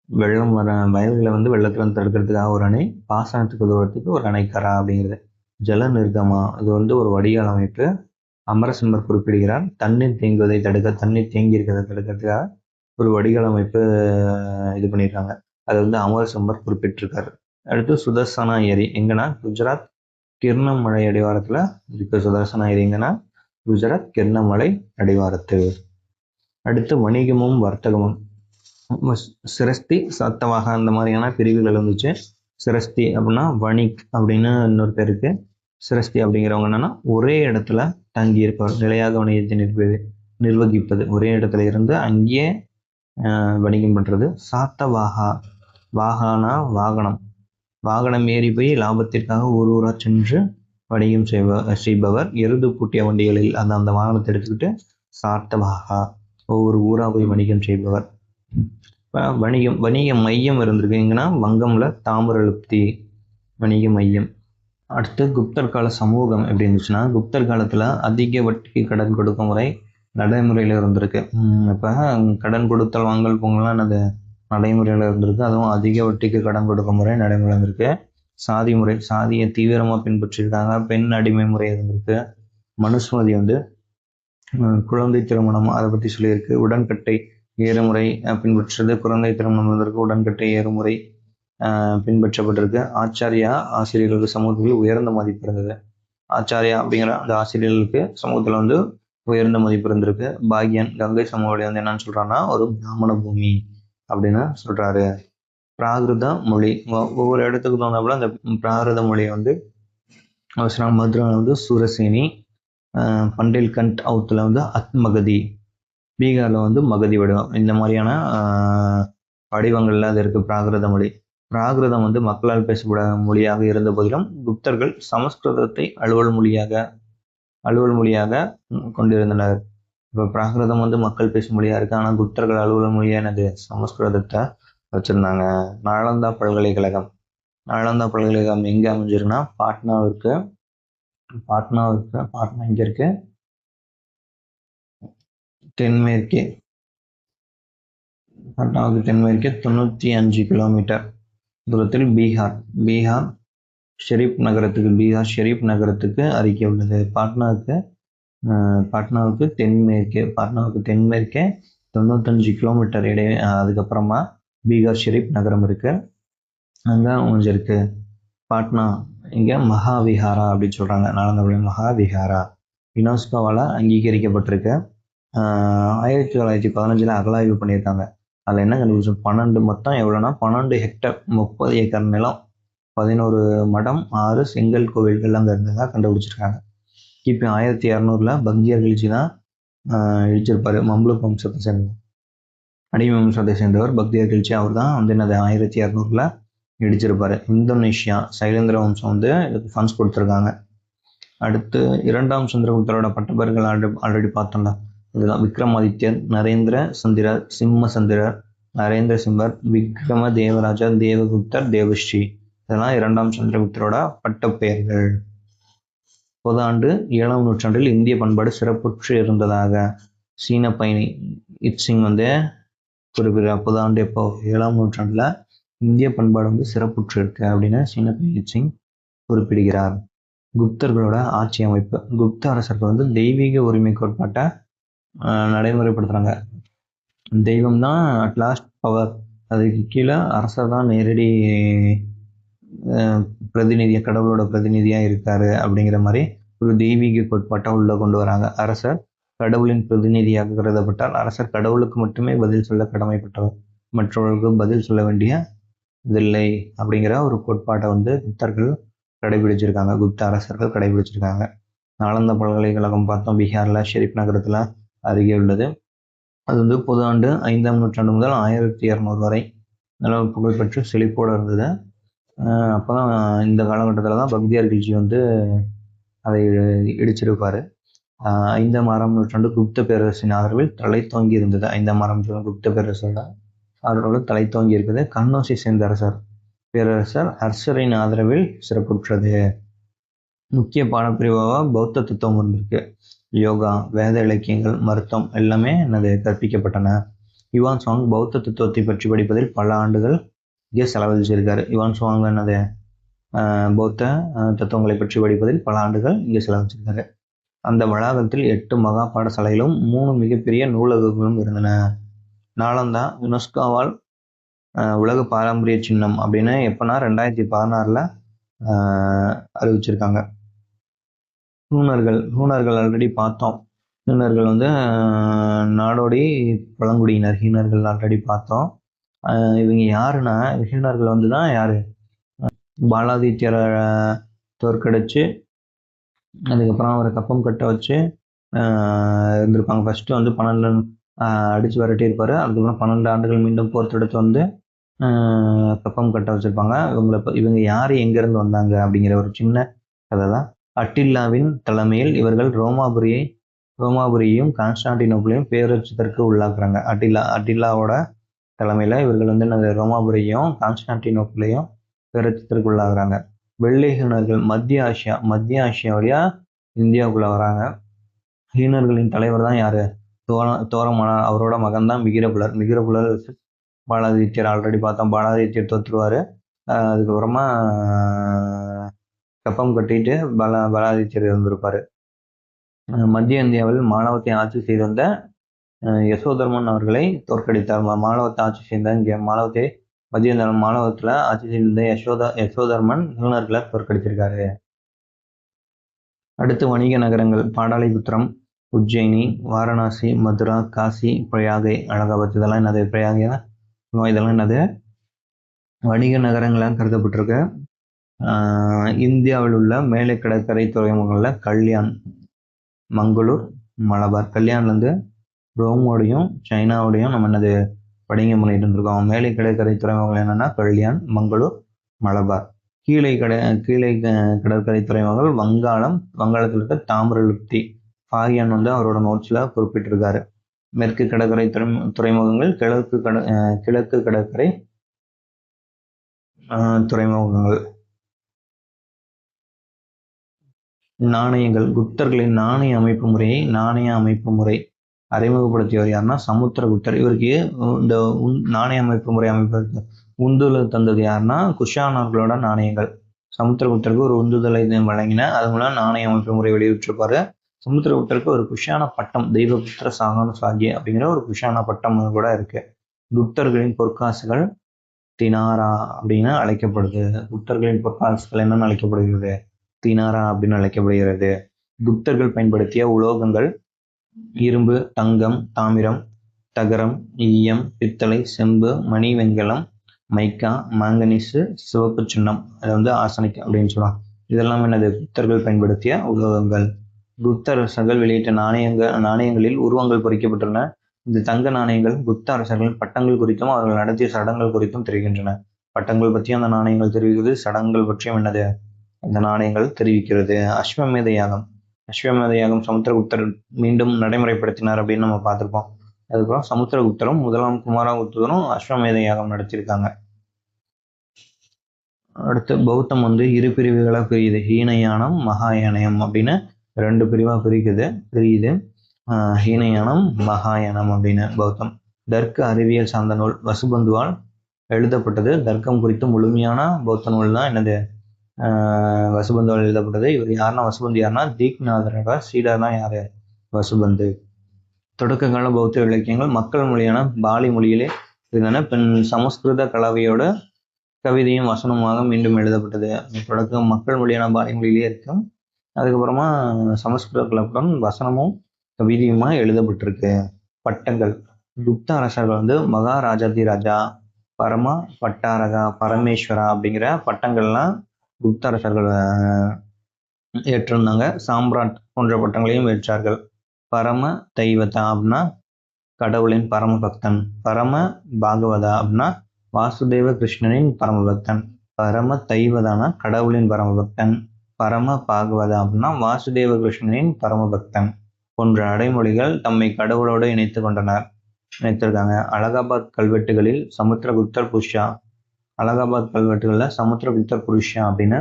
வெள்ளம் வர வயல்களை வந்து வெள்ளத்துல இருந்து தடுக்கிறதுக்காக ஒரு அணை, பாசனத்துக்கு உதவுறதுக்கு ஒரு அணை கரா அப்படிங்கிறது. ஜல நிர்கமா இது வந்து ஒரு வடிகால் அமைப்பு. அமரசிம்மர் குறிப்பிடுகிறார். தண்ணீர் தேங்குவதை தடுக்க, தண்ணீர் தேங்கி இருக்கிறத தடுக்கிறதுக்காக ஒரு வடிகால் அமைப்பு இது பண்ணியிருக்காங்க. அது வந்து அமரசிம்மர் குறிப்பிட்டிருக்காரு. அடுத்து சுதர்சனா ஏரி எங்கன்னா குஜராத் கிர்ணமலை அடிவாரத்துல இருக்கு. சுதர்சனா ஏரி எங்கன்னா குஜராத் கிர்ணமலை அடிவாரத்து. அடுத்து வணிகமும் வர்த்தகமும். சிரஸ்தி, சத்தவாக அந்த மாதிரியான பிரிவுகள் இருந்துச்சு. சிரஸ்தி அப்படின்னா வணிக் அப்படின்னு இன்னொரு பேர் இருக்கு. சிரஸ்தி அப்படிங்கிறவங்க என்னன்னா ஒரே இடத்துல தங்கி இருப்பவர், நிலையாக வணிகத்தை நிர்வகிப்பது. ஒரே இடத்துல இருந்து அங்கேயே வணிகம் பண்றது. சாத்தவாகா, வாகனா வாகனம், வாகனம் ஏறி போய் லாபத்திற்காக ஒரு ஊரா சென்று வணிகம் செய்பவர். எருது பூட்டிய வண்டிகளில் அந்த வாகனத்தை எடுத்துக்கிட்டு சாத்தவாகா ஒவ்வொரு ஊரா போய் வணிகம் செய்பவர். வணிக மையம் இருந்திருக்கு எங்கன்னா வங்கம்ல தாமிரலுப்தி வணிக மையம். அடுத்து குப்தர் கால சமூகம் எப்படி இருந்துச்சுன்னா, குப்தர் காலத்துல அதிக வட்டிக்கு கடன் கொடுக்கும் முறை நடைமுறையில இருந்திருக்கு. இப்ப கடன் கொடுத்தல் வாங்கல் போங்கலாம் என்னது நடைமுறையில இருந்திருக்கு. அதுவும் அதிக வட்டிக்கு கடன் கொடுக்கும் முறை நடைமுறை இருந்திருக்கு. சாதி முறை, சாதியை தீவிரமா பின்பற்றிருக்காங்க. பெண் அடிமை முறை இருந்திருக்கு. மனுஸ்மதி வந்து குழந்தை திருமணம் அதை பத்தி சொல்லியிருக்கு. உடன்கட்டை ஏறுமுறை பின்பற்றுறது. குழந்தை திருமணம் இருந்திருக்கு. உடன்கட்டை ஏறுமுறை பின்பற்றப்பட்டிருக்கு. ஆச்சாரியா, ஆசிரியர்களுக்கு சமூகத்தில் உயர்ந்த மதிப்பு இருந்தது. ஆச்சாரியா அப்படிங்கிற அந்த ஆசிரியர்களுக்கு சமூகத்துல வந்து உயர்ந்த மதிப்பு இருந்திருக்கு. பாக்யன் கங்கை சமவெளி வந்து என்னன்னு சொல்றான்னா ஒரு பிராமண பூமி அப்படின்னு சொல்றாரு. பிராகிருத மொழி ஒவ்வொரு இடத்துக்கு தகுந்தாப்புல அந்த பிராகிருத மொழியை வந்து மதுரை வந்து சூரசேனி, பண்டேல்கண்ட் அவுத்துல வந்து அத்மகதி, பீகார்ல வந்து மகதி வடிவம். இந்த மாதிரியான வடிவங்கள்ல அது இருக்கு பிராகிருத மொழி. பிராகிருதம் வந்து மக்களால் பேசப்பட மொழியாக இருந்த போதிலும் குப்தர்கள் சமஸ்கிருதத்தை அலுவல் மொழியாக கொண்டிருந்தனர். இப்போ பிராகிருதம் வந்து மக்கள் பேசும் மொழியா இருக்கு. ஆனால் குப்தர்கள் அலுவல் மொழியா என்னது சமஸ்கிருதத்தை வச்சிருந்தாங்க. நாலந்தா பல்கலைக்கழகம். நாலந்தா பல்கலைக்கழகம் எங்க அமைஞ்சிருக்குன்னா பாட்னா இங்க இருக்கு. பாட்னாவுக்கு தென்மேற்கே 95 கிலோமீட்டர் தூரத்தில் பீகார் ஷெரீப் நகரத்துக்கு அருகே உள்ளது. பாட்னாவுக்கு தென்மேற்கே 95 கிலோமீட்டர் அதுக்கப்புறமா பீகார் ஷெரீப் நகரம் இருக்கு. அங்க அமைஞ்சிருக்கு. பாட்னா இங்க மகாவிஹாரா அப்படின்னு சொல்றாங்க. நாலந்தா மகாவிஹாரா யுனெஸ்கோவால அங்கீகரிக்கப்பட்டிருக்கு. 1915 அகழாய்வு பண்ணியிருக்காங்க. அதில் என்ன கண்டுபிடிச்சோம், 12 மொத்தம் எவ்வளோன்னா 12 ஹெக்டர் 30 ஏக்கர் நிலம், 11 மடம், 6 செங்கல் கோவில்கள் அங்கே இருந்ததாக கண்டுபிடிச்சிருக்காங்க. கிபி 1200 பக்தியார் கில்ஜி தான் இடிச்சிருப்பாரு. மம்லுக் வம்சத்தை சேர்ந்தவர், அடிமை வம்சத்தை சேர்ந்தவர் பக்தியார் கில்ஜி. அவர் தான் வந்து என்னது 1200 இடிச்சிருப்பாரு. இந்தோனேஷியா சைலேந்திர வம்சம் வந்து இதுக்கு ஃபண்ட்ஸ் கொடுத்துருக்காங்க. அடுத்து 2ஆம் சந்திரகுப்தரோட பட்டப்பேர்கள் ஆல்ரெடி பார்த்தோம்ல, இதுதான் விக்ரமாதித்யர், நரேந்திர சந்திரர், சிம்ம சந்திரர், நரேந்திர சிம்மர், விக்ரம தேவராஜா, தேவகுப்தர், தேவஸ்ரீ, இதெல்லாம் 2ஆம் சந்திரகுப்தரோட பட்டப்பெயர்கள். பொதாண்டு 7ஆம் நூற்றாண்டில் இந்திய பண்பாடு சிறப்புற்று இருந்ததாக சீன பயணி இட்சிங் வந்து குறிப்பிடுறார். பொதாண்டு எப்போ 7ஆம் நூற்றாண்டுல இந்திய பண்பாடு வந்து சிறப்புற்று இருக்கு அப்படின்னு சீன பயணி இட்சிங் குறிப்பிடுகிறார். குப்தர்களோட ஆட்சி அமைப்பு. குப்த அரசர்கள் வந்து தெய்வீக உரிமை கோட்பாட்டை நடைமுறைப்படுத்துறாங்க. தெய்வம் தான் அட் லாஸ்ட் பவர், அதுக்கு கீழே அரசர் தான் நேரடி கடவுளோட பிரதிநிதியா இருக்காரு அப்படிங்கிற மாதிரி ஒரு தெய்வீக கோட்பாட்டை உள்ள கொண்டு வராங்க. அரசர் கடவுளின் பிரதிநிதியாக கருதப்பட்டால் அரசர் கடவுளுக்கு மட்டுமே பதில் சொல்ல கடமைப்பட்டவர், மற்றவர்களுக்கு பதில் சொல்ல வேண்டிய இதில்லை அப்படிங்கிற ஒரு கோட்பாட்டை வந்து குப்த அரசர்கள் கடைபிடிச்சிருக்காங்க. நாலந்தா பல்கலைக்கழகம் பார்த்தோம், பீகார்ல ஷெரீப் நகரத்துல அருகே உள்ளது. அது வந்து பொது ஆண்டு 5ஆம் நூற்றாண்டு முதல் 1200 வரை நல்ல புகழ்பெற்று செழிப்போடு இருந்தது. அப்போ தான் இந்த காலகட்டத்தில் தான் பக்தியார் கில்ஜி வந்து அதை இடிச்சிருப்பார். 5ஆம் நூற்றாண்டு குப்த பேரரசின் ஆதரவில் தலைத்தோங்கி இருந்தது. 5ஆம் நூற்றாண்டு குப்த பேரரசோட ஆதரவில் தலைத்தோங்கி இருக்குது. கண்ணோசி சேர்ந்த பேரரசர் ஹர்ஷரின் ஆதரவில் சிறப்புற்றது. முக்கிய பாடப்பிரிவாக பௌத்த தத்துவம் இருந்திருக்கு. யோகா, வேத இலக்கியங்கள், மருத்துவம் எல்லாமே என்னது கற்பிக்கப்பட்டன. யுவான் சுவாங் பௌத்த தத்துவத்தை பற்றி படிப்பதில் பல ஆண்டுகள் இங்கே செலவழிச்சிருக்காரு. யுவான் சுவாங் என்னது பௌத்த தத்துவங்களை பற்றி படிப்பதில் பல ஆண்டுகள் இங்கே செலவழிச்சிருக்காரு. அந்த வளாகத்தில் 8 மகா பாடசாலைகளும் 3 மிகப்பெரிய நூலகங்களும் இருந்தன. நாலந்தா யுனெஸ்கோவால் உலக பாரம்பரிய சின்னம் அப்படின்னு எப்போனா 2016 அறிவிச்சிருக்காங்க. ஹூணர்கள் ஆல்ரெடி பார்த்தோம். ஹூணர்கள் வந்து நாடோடி பழங்குடியினர். ஹீனர்கள் ஆல்ரெடி பார்த்தோம். இவங்க யாருன்னா, ஹீனர்கள் வந்து தான் யாரு பாலாதித்யரை தோற்கடிச்சு அதுக்கப்புறம் அவரை கப்பம் கட்ட வச்சு இருந்திருப்பாங்க. ஃபர்ஸ்ட் வந்து 12 அடிச்சு விரட்டி இருப்பாரு. அதுக்கப்புறம் 12 ஆண்டுகள் மீண்டும் போர் தொடுத்து வந்து கப்பம் கட்ட வச்சிருப்பாங்க. இவங்க யாரு எங்கிருந்து வந்தாங்க அப்படிங்கிற ஒரு சின்ன கதை தான். அட்டில்லாவின் தலைமையில் இவர்கள் ரோமாபுரியையும் கான்ஸ்டான்டினோப்பிளையும் பேரரசத்திற்கு உள்ளாக்குறாங்க. அட்டில்லாவோட தலைமையில இவர்கள் வந்து ரோமாபுரியையும் கான்ஸ்டான்டினோப்பிளையும் பேரரசத்திற்கு உள்ளாக்குறாங்க. வெள்ளை ஹீனர்கள் மத்திய ஆசியா வழியா இந்தியாவுக்குள்ள வராங்க. ஹீனர்களின் தலைவர் தான் யாரு? தோரமனார். அவரோட மகன் தான் மிகிரபுலர் பாலாதித்யர் ஆல்ரெடி பார்த்தோம். பாலாதித்யர் தோற்றுருவாரு. அதுக்கப்புறமா கப்பம் கட்டிட்டு பாலாதித்யர் இருந்திருப்பாரு. மத்திய இந்தியாவில் மாலவத்தை ஆட்சி செய்து வந்த யசோதர்மன் அவர்களை தோற்கடித்தார். மாலவத்தை ஆட்சி செய்த மத்திய மாலவத்துல ஆட்சி செய்த யசோதர்மன் ஹீனர்களை தோற்கடிச்சிருக்காரு. அடுத்து வணிக நகரங்கள். பாடாலிபுத்திரம், உஜ்ஜயினி, வாரணாசி, மதுரா, காசி, பிரயாகை, அலகாபாத் இதெல்லாம் என்னது? பிரயாகை இதெல்லாம் என்னது? வணிக நகரங்களாக கருதப்பட்டிருக்கு. இந்தியாவில் உள்ள மேலை கடற்கரை துறைமுகங்களில் கல்யாண், மங்களூர், மலபார். கல்யாண்லேருந்து ரோமோடையும் சைனாவோடையும் நம்ம என்னது வணிகம் பண்ணிட்டு இருந்திருக்கோம். மேலை கடற்கரை துறைமுகங்கள் என்னன்னா கல்யாண், மங்களூர், மலபார். கீழே கடற்கரை துறைமுகங்கள் வங்காளத்தில் இருக்க தாமிரலிப்தி. ஃபாகியான் வந்து அவரோட நோட்ஸ்ல குறிப்பிட்டிருக்காரு. மேற்கு கடற்கரை துறைமுகங்கள், கிழக்கு கடற்கரை துறைமுகங்கள். நாணயங்கள். குப்தர்களின் நாணய அமைப்பு முறை அறிமுகப்படுத்தியவர் யாருன்னா சமுத்திரகுப்தர். இவருக்கு இந்த நாணய அமைப்பு முறை உந்துதல் தந்தது யாருன்னா குஷானர்களோட நாணயங்கள். சமுத்திரகுப்தருக்கு ஒரு உந்துதலை வழங்கின. அது மூலம் நாணய அமைப்பு முறை வெளியிட்டிருப்பாரு. சமுத்திரகுப்தருக்கு ஒரு குஷான பட்டம், தெய்வபுத்திர சாகன சாகிய அப்படிங்கிற ஒரு குஷான பட்டம் கூட இருக்கு. குப்தர்களின் பொற்காசுகள் தினாரா அப்படின்னு அழைக்கப்படுது. குப்தர்களின் பொற்காசுகள் என்னன்னு அழைக்கப்படுகிறது? தினாரா அப்படின்னு அழைக்கப்படுகிறது. குப்தர்கள் பயன்படுத்திய உலோகங்கள் இரும்பு, தங்கம், தாமிரம், தகரம், ஈயம், பித்தளை, செம்பு, மணி, வெண்கலம், மைக்கா, மாங்கனீசு, சிவப்பு சுண்ணம், அது வந்து ஆர்சனிக் அப்படின்னு சொல்லுவாங்க. இதெல்லாம் என்னது? குப்தர்கள் பயன்படுத்திய உலோகங்கள். குப்த அரசர்கள் வெளியிட்ட நாணயங்களில் உருவங்கள் பொறிக்கப்பட்டுள்ளன. இந்த தங்க நாணயங்கள் குப்த அரசர்களின் பட்டங்கள் குறித்தும் அவர்கள் நடத்திய சடங்குகள் குறித்தும் தெரிவிக்கின்றன. பட்டங்கள் பற்றியும் அந்த நாணயங்கள் தெரிவிக்கிறது, சடங்குகள் பற்றியும் என்னது அந்த நாணயங்கள் தெரிவிக்கிறது. அஸ்வமேத யாகம் சமுத்திரகுப்தர் மீண்டும் நடைமுறைப்படுத்தினார் அப்படின்னு நம்ம பார்த்திருப்போம். அதுக்கப்புறம் சமுத்திரகுப்தரும் 1ஆம் குமாரகுப்தரும் அஸ்வமேத யாகம் நடத்தியிருக்காங்க. அடுத்து பௌத்தம் வந்து 2 பிரிவுகளா பிரியுது. ஹீனயானம், மகாயானம் அப்படின்னு 2 பிரிவா பிரியுது. ஹீனயானம், மகாயானம் அப்படின்னு. பௌத்தம் தர்க்க அறிவியல் சார்ந்த நூல் வசுபந்துவால் எழுதப்பட்டது. தர்க்கம் குறித்து முழுமையான பௌத்த நூல் தான் என்னது? வசுபந்துவால் எழுதப்பட்டது. இவர் வசுபந்து யாருன்னா தீக்நாதரோட சீடர் தான் யாரு? வசுபந்து. தொடக்க கால பௌத்த இலக்கியங்கள் மக்கள் மொழியான பாலி மொழியிலே இருந்தன. பின் சமஸ்கிருத கலவையோட கவிதையும் வசனமாக மீண்டும் எழுதப்பட்டது. தொடக்க மக்கள் மொழியான பாலி மொழியிலே இருக்கும். அதுக்கப்புறமா சமஸ்கிருத கலப்புடன் வசனமும் கவிதையுமா எழுதப்பட்டிருக்கு. பட்டங்கள். குப்த அரசர்கள் வந்து மகாராஜாதிராஜா, பரமா பட்டாரகா, பரமேஸ்வரா அப்படிங்கிற பட்டங்கள்லாம் குப்த அரசர்கள் ஏற்றிருந்தாங்க. சாம்ராட் போன்ற பட்டங்களையும் ஏற்றார்கள். பரம தெய்வதா அப்படின்னா கடவுளின் பரம பக்தன். பரம பாகவதா அப்படின்னா வாசுதேவ கிருஷ்ணனின் பரம பக்தன். பரம தைவதான கடவுளின் பரமபக்தன், பரம பாகவதா அப்படின்னா வாசுதேவ கிருஷ்ணனின் பரமபக்தன் போன்ற அடைமொழிகள் தம்மை கடவுளோடு இணைத்திருக்காங்க. அலகாபாத் கல்வெட்டுகளில் சமுத்திரகுப்தர் புருஷா, அலகாபாத் கல்வெட்டுகளில் சமுத்திரகுப்தர் புருஷா அப்படின்னு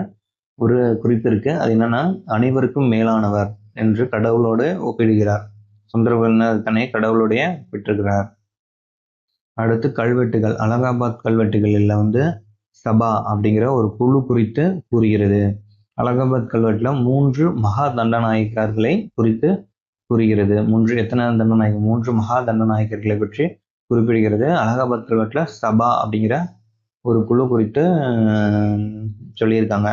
ஒரு குறிப்பு இருக்கு. அது என்னன்னா, அனைவருக்கும் மேலானவர் என்று கடவுளோடு ஒப்பிடுகிறார். சமுத்திரகுப்தர் தன்னை கடவுளுடைய ஒப்பிட்டிருக்கிறார். அடுத்து கல்வெட்டுகள், அலகாபாத் கல்வெட்டுகளில் சபா அப்படிங்கிற ஒரு குழு குறித்து கூறுகிறது. அலகாபாத் கல்வெட்டுல 3 மகா தண்டநாயகர்களை குறித்து கூறுகிறது. 3 மகா தண்டநாயகர்களை பற்றி குறிப்பிடுகிறது. அலகாபாத் கல்வெட்டுல சபா அப்படிங்கிற ஒரு குழு குறித்து சொல்லியிருக்காங்க.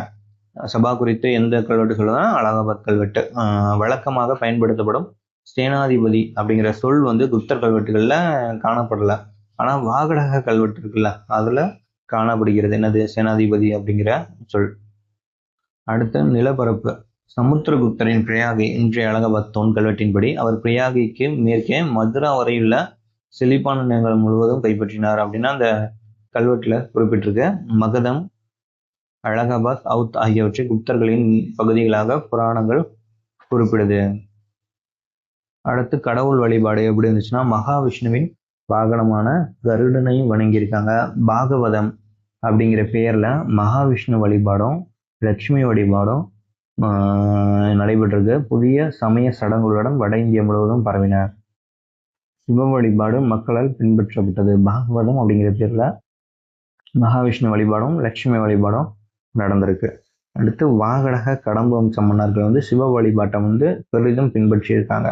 சபா குறித்து எந்த கல்வெட்டு சொல்லுதுன்னா அலகாபாத் கல்வெட்டு. வழக்கமாக பயன்படுத்தப்படும் சேனாதிபதி அப்படிங்கிற சொல் குப்தர் கல்வெட்டுகள்ல காணப்படல. ஆனா வாகடக கல்வெட்டு இருக்குல்ல, அதுல காணப்படுகிறது. என்னது? சேனாதிபதி அப்படிங்கிற சொல். அடுத்த நிலப்பரப்பு. சமுத்திரகுப்தரின் பிரயாகை, இன்றைய அலகாபாத் தோன் கல்வெட்டின்படி அவர் பிரயாகைக்கு மேற்கே மதுரா வரையுள்ள செழிப்பான நிலங்கள் முழுவதும் கைப்பற்றினார் அப்படின்னா அந்த கல்வெட்டுல குறிப்பிட்டிருக்கு. மகதம், அலகாபாத், அவுத் ஆகியவற்றை குப்தர்களின் பகுதிகளாக புராணங்கள் குறிப்பிடுது. அடுத்து கடவுள் வழிபாடு எப்படி இருந்துச்சுன்னா, மகாவிஷ்ணுவின் வாகனமான கருடனை வணங்கியிருக்காங்க. பாகவதம் அப்படிங்கிற பெயர்ல மகாவிஷ்ணு வழிபாடும் லட்சுமி வழிபாடும் நடைபெற்றது. புதிய சமய சடங்குகளுடன் வட இந்தியா முழுவதும் பரவின. சிவ வழிபாடு மக்களால் பின்பற்றப்பட்டது. பாகவதம் அப்படிங்கிற பேர்ல மகாவிஷ்ணு வழிபாடும் லட்சுமி வழிபாடும் நடந்திருக்கு. அடுத்து வாகடக கடம்பு வம்ச மன்னர்கள் சிவ வழிபாட்டை பெரிதும் பின்பற்றியிருக்காங்க.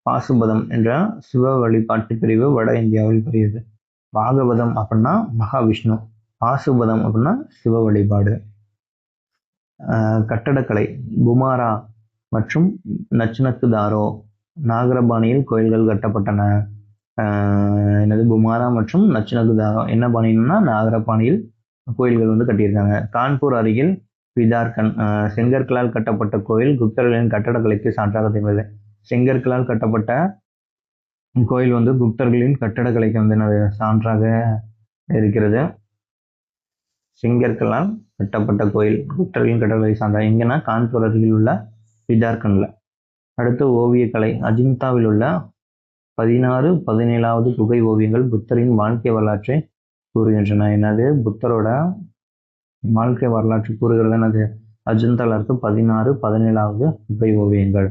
பாசுபதம் என்ற சிவ வழிபாட்டு பிரிவு வட இந்தியாவில் பெரியது. பாகவதம் அப்படின்னா மகாவிஷ்ணு, பாசுபதம் அப்படின்னா சிவ வழிபாடு. கட்டடக்கலை. குமாரா மற்றும் நச்சுனக்குதாரோ நாகரபாணியில் கோயில்கள் கட்டப்பட்டன. என்னது? குமாரா மற்றும் நச்சுனக்குதாரோ என்ன பாணின்னா நாகரபாணியில் கோயில்கள் கட்டியிருக்காங்க. கான்பூர் அருகில் விதார்கன் செங்கற்களால் கட்டப்பட்ட கோயில் குப்தர்களின் கட்டடக்கலைக்கு சான்றாக திகழ்ந்தது. செங்கற்களால் கட்டப்பட்ட கோயில் குப்தர்களின் கட்டடக்கலைக்கு என்னது? சான்றாக இருக்கிறது. செங்கற்களால் கட்டப்பட்ட கோயில் குப்தர்களின் கட்டடக்கலை சான்றாக. எங்கன்னா கான்பூர் அருகில் உள்ள விதார்கன்ல. அடுத்து ஓவியக்கலை. அஜந்தாவில் உள்ள 16, 17வது குகை ஓவியங்கள் புத்தரின் வாழ்க்கை வரலாற்றை கூறுகின்றன. என்னது? புத்தரோட வாழ்க்கை வரலாற்று கூறுகிறது. என்னது? அஜந்தால இருக்கு 16, 17வது குகை ஓவியங்கள்.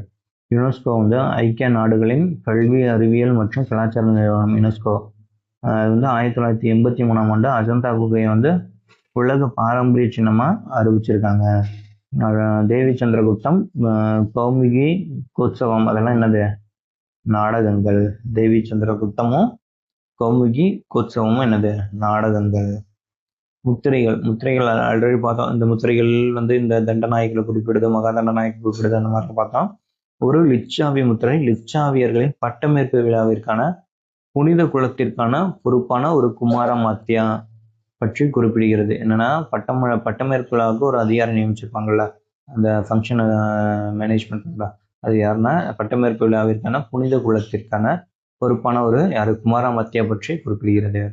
யுனெஸ்கோ ஐக்கிய நாடுகளின் கல்வி, அறிவியல் மற்றும் கலாச்சார நிறுவனம் யுனெஸ்கோ 1983ஆம் ஆண்டு அஜந்தா குகையை உலக பாரம்பரிய சின்னமா அறிவிச்சிருக்காங்க. தேவி சந்திரகுப்தம், கௌமுகி கோத்சவம் அதெல்லாம் என்னது? நாடகங்கள். தேவி சந்திரகுப்தமும் கௌமுகி கோத்சவமும் என்னது? நாடகங்கள். முத்திரைகள் ஆல்ரெடி பார்த்தோம். இந்த முத்திரைகள் இந்த தண்டநாயகர்களை குறிப்பிடுது, மகா தண்டநாயகர் குறிப்பிடுது, அந்த மாதிரி பார்த்தோம். ஒரு லிச்சாவி முத்திரை லிச்சாவியர்களின் பட்டமேற்பு விழாவிற்கான புனித குலத்திற்கான பொறுப்பான ஒரு குமாரமாத்தியா பற்றி குறிப்பிடுகிறது. என்னன்னா பட்டமேற்பு விழாவுக்கு ஒரு அதிகாரி நியமிச்சிருப்பாங்கல்ல, அந்த ஃபங்க்ஷனை மேனேஜ்மெண்ட். அது யாருன்னா பட்டமேற்பு விழாவிற்கான புனித குலத்திற்கான பொறுப்பான ஒரு குமாரமாத்தியா பற்றி குறிப்பிடுகிறது.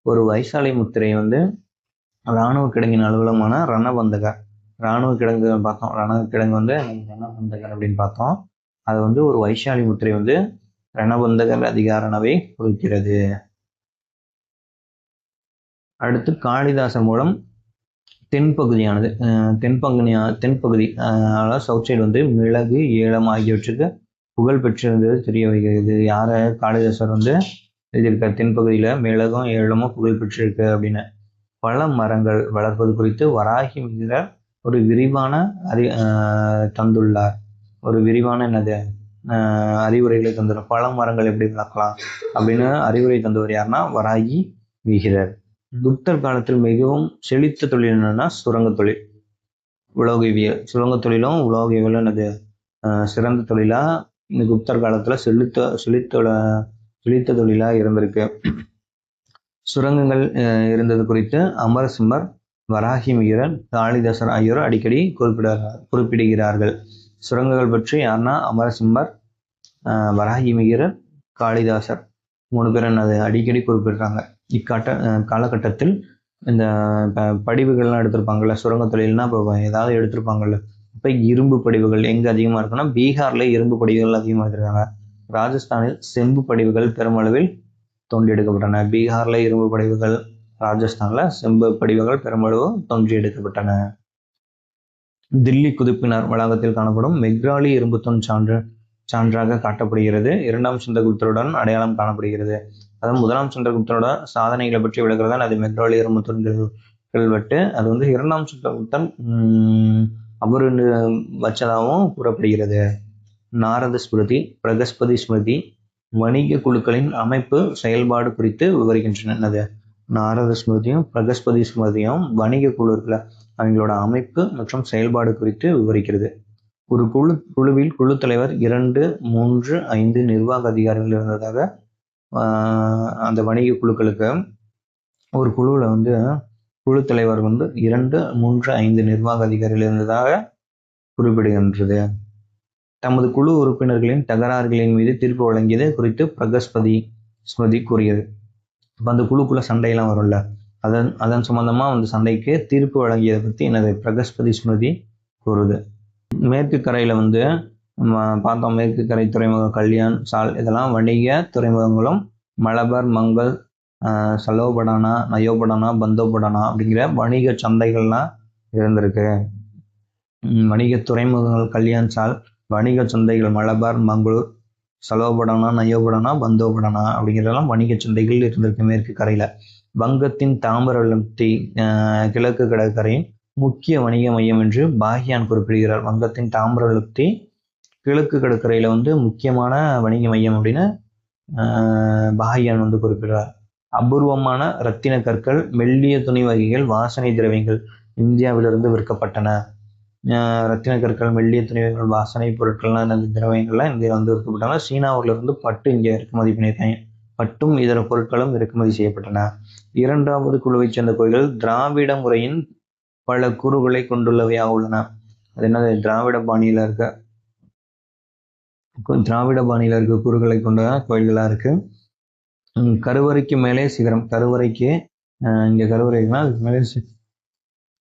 ஒரு வைசாலி முத்திரை இராணுவ கிடங்கின் அலுவலகமான ரணபந்தகர். இராணுவ கிடங்கு பார்த்தோம். இராணுவ கிடங்கு ரணபந்தகர் அப்படின்னு பார்த்தோம். அது ஒரு வைசாலி முத்திரை ரணபந்தகர் அதிகாரனவை குறிக்கிறது. அடுத்து காளிதாசர் மூலம் தென்பகுதியானது தென்பகுதி சவுத் சைடு மிளகு, ஏலம் ஆகியவற்றுக்கு புகழ் பெற்றிருந்தது தெரிய வைக்கிறது. யார? காளிதாசர் எழுதியிருக்க தென்பகுதியில மிளகும் ஏலமும் புகழ் பெற்றிருக்கு அப்படின்னு. பல மரங்கள் வளர்ப்பது குறித்து வராகி மிகிரர் ஒரு விரிவான தந்துள்ளார். ஒரு விரிவான அறிவுரைகளை தந்துள்ளார். பல மரங்கள் எப்படி வளர்க்கலாம் அப்படின்னு அறிவுரை தந்தவர் யாருன்னா வராகி மிகிரர். குப்தர் காலத்தில் மிகவும் செழித்த தொழில் என்னன்னா சுரங்க தொழில், உலோகவியல். சுரங்க தொழிலும் உலோகவியலும் சிறந்த தொழிலா இந்த குப்தர் காலத்துல செழித்த தொழிலா இருந்திருக்கு. சுரங்கங்கள் இருந்தது குறித்து அமரசிம்மர், வராகி மிகிரர், காளிதாசர் ஆகியோர் அடிக்கடி குறிப்பிடுகிறார்கள். சுரங்கங்கள் பற்றி யாருன்னா அமரசிம்மர், வராகி மிகிரர், காளிதாசர் 3 பேரும் அடிக்கடி குறிப்பிடுறாங்க. காலகட்டத்தில் இந்த படிவுகள்லாம் எடுத்திருப்பாங்கல்ல, சுரங்க தொழில்னா இப்போ ஏதாவது எடுத்திருப்பாங்கல்ல. இப்போ இரும்பு படிவுகள் எங்கே அதிகமாக இருக்குன்னா பீகார்ல இரும்பு படிவுகள் அதிகமாக எடுத்திருக்காங்க. ராஜஸ்தானில் செம்பு படிவுகள் பெருமளவில் தோண்டி எடுக்கப்பட்டன. பீகார்ல இரும்பு படிவுகள், ராஜஸ்தான்ல செம்பு படிவுகள் பெருமளவு தோன்றி எடுக்கப்பட்டன. தில்லி குதுப்பினார் வளாகத்தில் காணப்படும் மெக்ராலி இரும்புத்தூண் சான்றாக காட்டப்படுகிறது. இரண்டாம் சந்திரகுப்தருடன் அடையாளம் காணப்படுகிறது. அதாவது முதலாம் சந்திரகுப்தரோட சாதனைகளை பற்றி விளக்குறதான் அது மெக்ராலி இரும்புத்தூண் கல்வெட்டு. அது வந்து இரண்டாம் சந்திரகுப்தன் அவரு வச்சதாகவும் கூறப்படுகிறது. நாரத ஸ்மிருதி, பிரகஸ்பதி ஸ்மிருதி வணிக குழுக்களின் அமைப்பு செயல்பாடு குறித்து விவரிக்கின்றன. என்னது நாரத ஸ்மிருதியும் பிரகஸ்பதி ஸ்மிருதியும் வணிக குழுக்கள அவங்களோட அமைப்பு மற்றும் செயல்பாடு குறித்து விவரிக்கிறது. ஒரு குழுவில் குழு தலைவர் 2, 3, 5 நிர்வாக அதிகாரிகள் இருந்ததாக அந்த வணிக குழுக்களுக்கு ஒரு குழுவில் வந்து குழு தலைவர் வந்து 2, 3, 5 நிர்வாக அதிகாரிகள் இருந்ததாக குறிப்பிடுகின்றது. தமது குழு உறுப்பினர்களின் தகராறுகளின் மீது தீர்ப்பு வழங்கியது குறித்து பிரகஸ்பதி ஸ்மிருதி கூறியது. இப்போ அந்த குழுக்குள்ள சண்டையெல்லாம் வரும்ல, அதன் சம்பந்தமா வந்து சண்டைக்கு தீர்ப்பு வழங்கியதை பற்றி என்னது பிரகஸ்பதி ஸ்மிருதி கூறுது. மேற்கு கரையில வந்து பார்த்தோம், மேற்கு கரை துறைமுகம் கல்யாண், சால் இதெல்லாம் வணிக துறைமுகங்களும் மலபார், மங்கள், சலோபடானா, நயோபடானா, பந்தோபடானா அப்படிங்கிற வணிக சந்தைகள்லாம் இருந்திருக்கு. வணிக துறைமுகங்கள் கல்யாண், சால், வணிக சந்தைகள் மலபார், மங்களூர், சலோபடானா, நயோபடானா, பந்தோபடானா அப்படிங்கிறதெல்லாம் வணிக சந்தைகள் இருந்திருக்கு மேற்கு கரையில. வங்கத்தின் தாமிரபரணி கிழக்கு கடற்கரையின் முக்கிய வணிக மையம் என்று பாஹ்யான் குறிப்பிடுகிறார். வங்கத்தின் தாமிரபரணி கிழக்கு கடற்கரையில வந்து முக்கியமான வணிக மையம் அப்படின்னு பாஹ்யான் வந்து குறிப்பிடுறார். அபூர்வமான ரத்தின கற்கள், மெல்லிய துணி வகைகள், வாசனை திரவியங்கள் இந்தியாவிலிருந்து விற்கப்பட்டன. ரத்தின கற்கள், மெல்லிய துணி வகைகள், வாசனை பொருட்கள்லாம் அந்த திரவியங்கள்லாம் இந்தியா வந்து விற்கப்பட்டன. சீனாவில இருந்து பட்டு இங்கே இறக்குமதி பண்ணியிருக்காங்க. பட்டும் இதர பொருட்களும் இறக்குமதி செய்யப்பட்டன. இரண்டாவது குழுவைச் சேர்ந்த கோயில்கள் திராவிட முறையின் பல கூறுகளை கொண்டுள்ளவையாக உள்ளன. அது என்னது திராவிட பாணியில இருக்க கூறுகளை கொண்ட கோயில்களா இருக்கு. கருவறைக்கு மேலே சிகரம், கருவறைக்கு இங்க கருவறைக்குன்னா அதுக்கு மேலே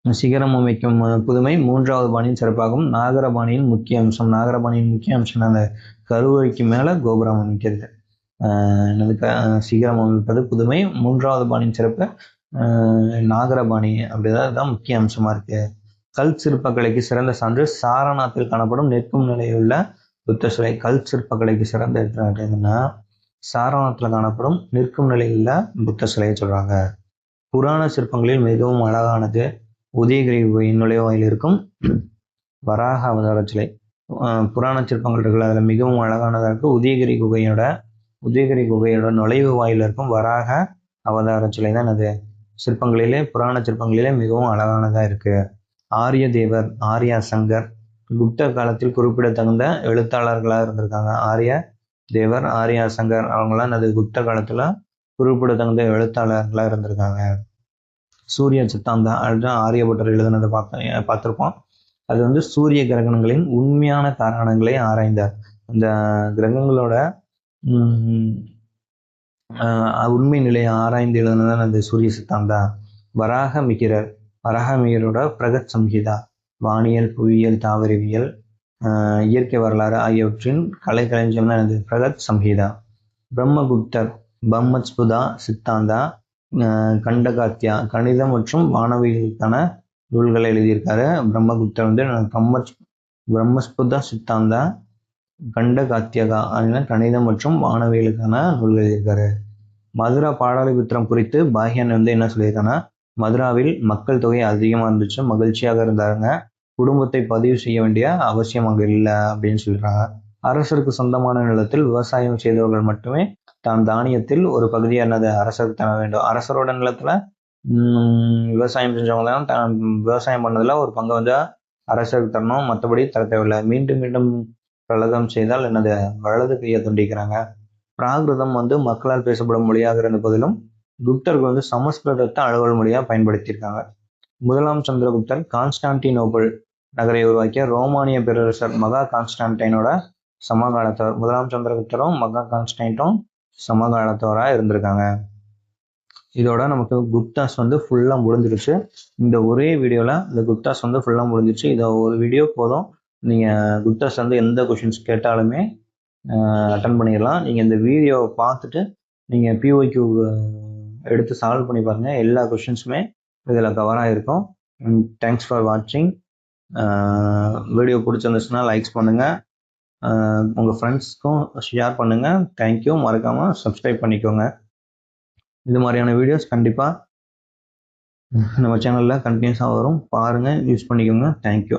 சிகரம் அமைக்கும் புதுமை மூன்றாவது பாணியின் சிறப்பாகும். நாகரபாணியின் முக்கிய அம்சம், நாகரபாணியின் முக்கிய அம்சம் அந்த கருவறைக்கு மேல கோபுரம் அமைக்கிறது. சிகரம் அமைப்பது புதுமை, மூன்றாவது பாணியின் சிறப்பு நாகரபாணி அப்படிதான் முக்கிய அம்சமா இருக்கு. கல் சிற்பக்கலைக்கு சிறந்த சான்று சாரநாத்தில் காணப்படும் நிற்கும் நிலையில் உள்ள புத்த சிலை. கல் சிற்பக்கலைக்கு சிறந்த எடுத்துன்னா சாரநாத்தில் காணப்படும் நிற்கும் நிலையில் உள்ள புத்த சிலையை சொல்றாங்க. புராண சிற்பங்களில் மிகவும் அழகானது உதயகிரி குகையின் நுழைவாயில் இருக்கும் வராக அவதார சிலை. புராண சிற்பங்கள் இருக்குல்ல, அதுல மிகவும் அழகானதா இருக்கு உதயகிரி குகையோட நுழைவு வாயில் இருக்கும் வராக அவதார சிலை தான் அது சிற்பங்களிலே, புராண சிற்பங்களிலே மிகவும் அழகானதா இருக்கு. ஆரிய தேவர், ஆர்யா சங்கர் குப்தர் காலத்தில் குறிப்பிடத்தகுந்த எழுத்தாளர்களாக இருந்திருக்காங்க. ஆரிய தேவர், ஆர்யா சங்கர் அவங்களாம் அது குப்தர் காலத்துல குறிப்பிடத்தகுந்த எழுத்தாளர்களாக இருந்திருக்காங்க. சூரிய சித்தாந்தா அதுதான் ஆரியபட்டர் எழுதுனதை பார்த்திருப்போம். அது வந்து சூரிய கிரகணங்களின் உண்மையான காரணங்களை ஆராய்ந்தார். அந்த கிரகங்களோட உண்மை நிலையை ஆராய்ந்து எழுதுனதான் அந்த சூரிய சித்தாந்தா. வராகமிகிரோட பிரகத் சம்ஹிதா வானியல், புவியியல், தாவரவியல், இயற்கை வரலாறு ஆகியவற்றின் கலைக்களஞ்சியம் தான் எனது பிரகத் சம்ஹிதா. பிரம்மகுப்தர் பிரம்மஸ்புதா சித்தாந்தா, கண்டகாத்தியா கணிதம் மற்றும் வானவியலுக்கான நூல்களை எழுதியிருக்காரு. பிரம்மகுப்தர் வந்து பிரம்மஸ்புதா சித்தாந்தா, கண்டகாத்தியகா கணிதம் மற்றும் வானவியலுக்கான நூல்கள் எழுதியிருக்காரு. மதுரா பாடலிபுத்திரம் குறித்து பாஹ்யான் வந்து என்ன சொல்லியிருக்காங்கன்னா, மதுராவில் மக்கள் தொகை அதிகமாக இருந்துச்சு, மகிழ்ச்சியாக இருந்தாங்க, குடும்பத்தை பதிவு செய்ய வேண்டிய அவசியம் அங்கே இல்லை அப்படின்னு சொல்றாங்க. அரசருக்கு சொந்தமான நிலத்தில் விவசாயம் செய்தவர்கள் மட்டுமே தான் தானியத்தில் ஒரு பகுதியாக என்னது அரசருக்கு தர வேண்டும். அரசரோட நிலத்துல விவசாயம் செஞ்சவங்க தான் தான் விவசாயம் பண்ணதுல ஒரு பங்கை வந்து அரசருக்கு தரணும், மற்றபடி தர தேவையில்லை. மீண்டும் மீண்டும் கலகம் செய்தால் என்னது வலது கையை துண்டிக்கிறாங்க. பிராகிருதம் வந்து மக்களால் பேசப்படும் மொழியாக இருந்த போதிலும் குப்தர்கள் வந்து சமஸ்கிருதத்தை அலுவல் மொழியாக பயன்படுத்தியிருக்காங்க. முதலாம் சந்திரகுப்தர் கான்ஸ்டான்டினோபிள் நகரை உருவாக்கிய ரோமானிய பேரரசர் மகா கான்ஸ்டான்டைனோட சமகாலத்தவர். முதலாம் சந்திரகுப்தரும் மகா கான்ஸ்டைனும் சமகாலத்தவராக இருந்திருக்காங்க. இதோட நமக்கு குப்தாஸ் வந்து ஃபுல்லாக முடிஞ்சிருச்சு. இந்த ஒரே வீடியோவில் இந்த குப்தாஸ் வந்து ஃபுல்லாக முடிஞ்சிருச்சு. இதை ஒரு வீடியோ போதும். நீங்கள் குப்தாஸ் வந்து எந்த கொஷின்ஸ் கேட்டாலுமே அட்டன் பண்ணிடலாம். நீங்கள் இந்த வீடியோவை பார்த்துட்டு நீங்கள் பிஒய்க்யூ எடுத்து சால்வ் பண்ணி பாருங்கள். எல்லா கொஷின்ஸுமே இதில் கவர் ஆகிருக்கும். தேங்க்ஸ் ஃபார் வாட்சிங். வீடியோ பிடிச்சிருந்துச்சுன்னா லைக்ஸ் பண்ணுங்கள். உங்கள் ஃப்ரெண்ட்ஸ்க்கும் ஷேர் பண்ணுங்கள். தேங்க்யூ. மறக்காமல் சப்ஸ்கிரைப் பண்ணிக்கோங்க. இது மாதிரியான வீடியோஸ் கண்டிப்பாக நம்ம சேனலில் கண்டினியூஸாக வரும். பாருங்கள், யூஸ் பண்ணிக்கோங்க. தேங்க்யூ.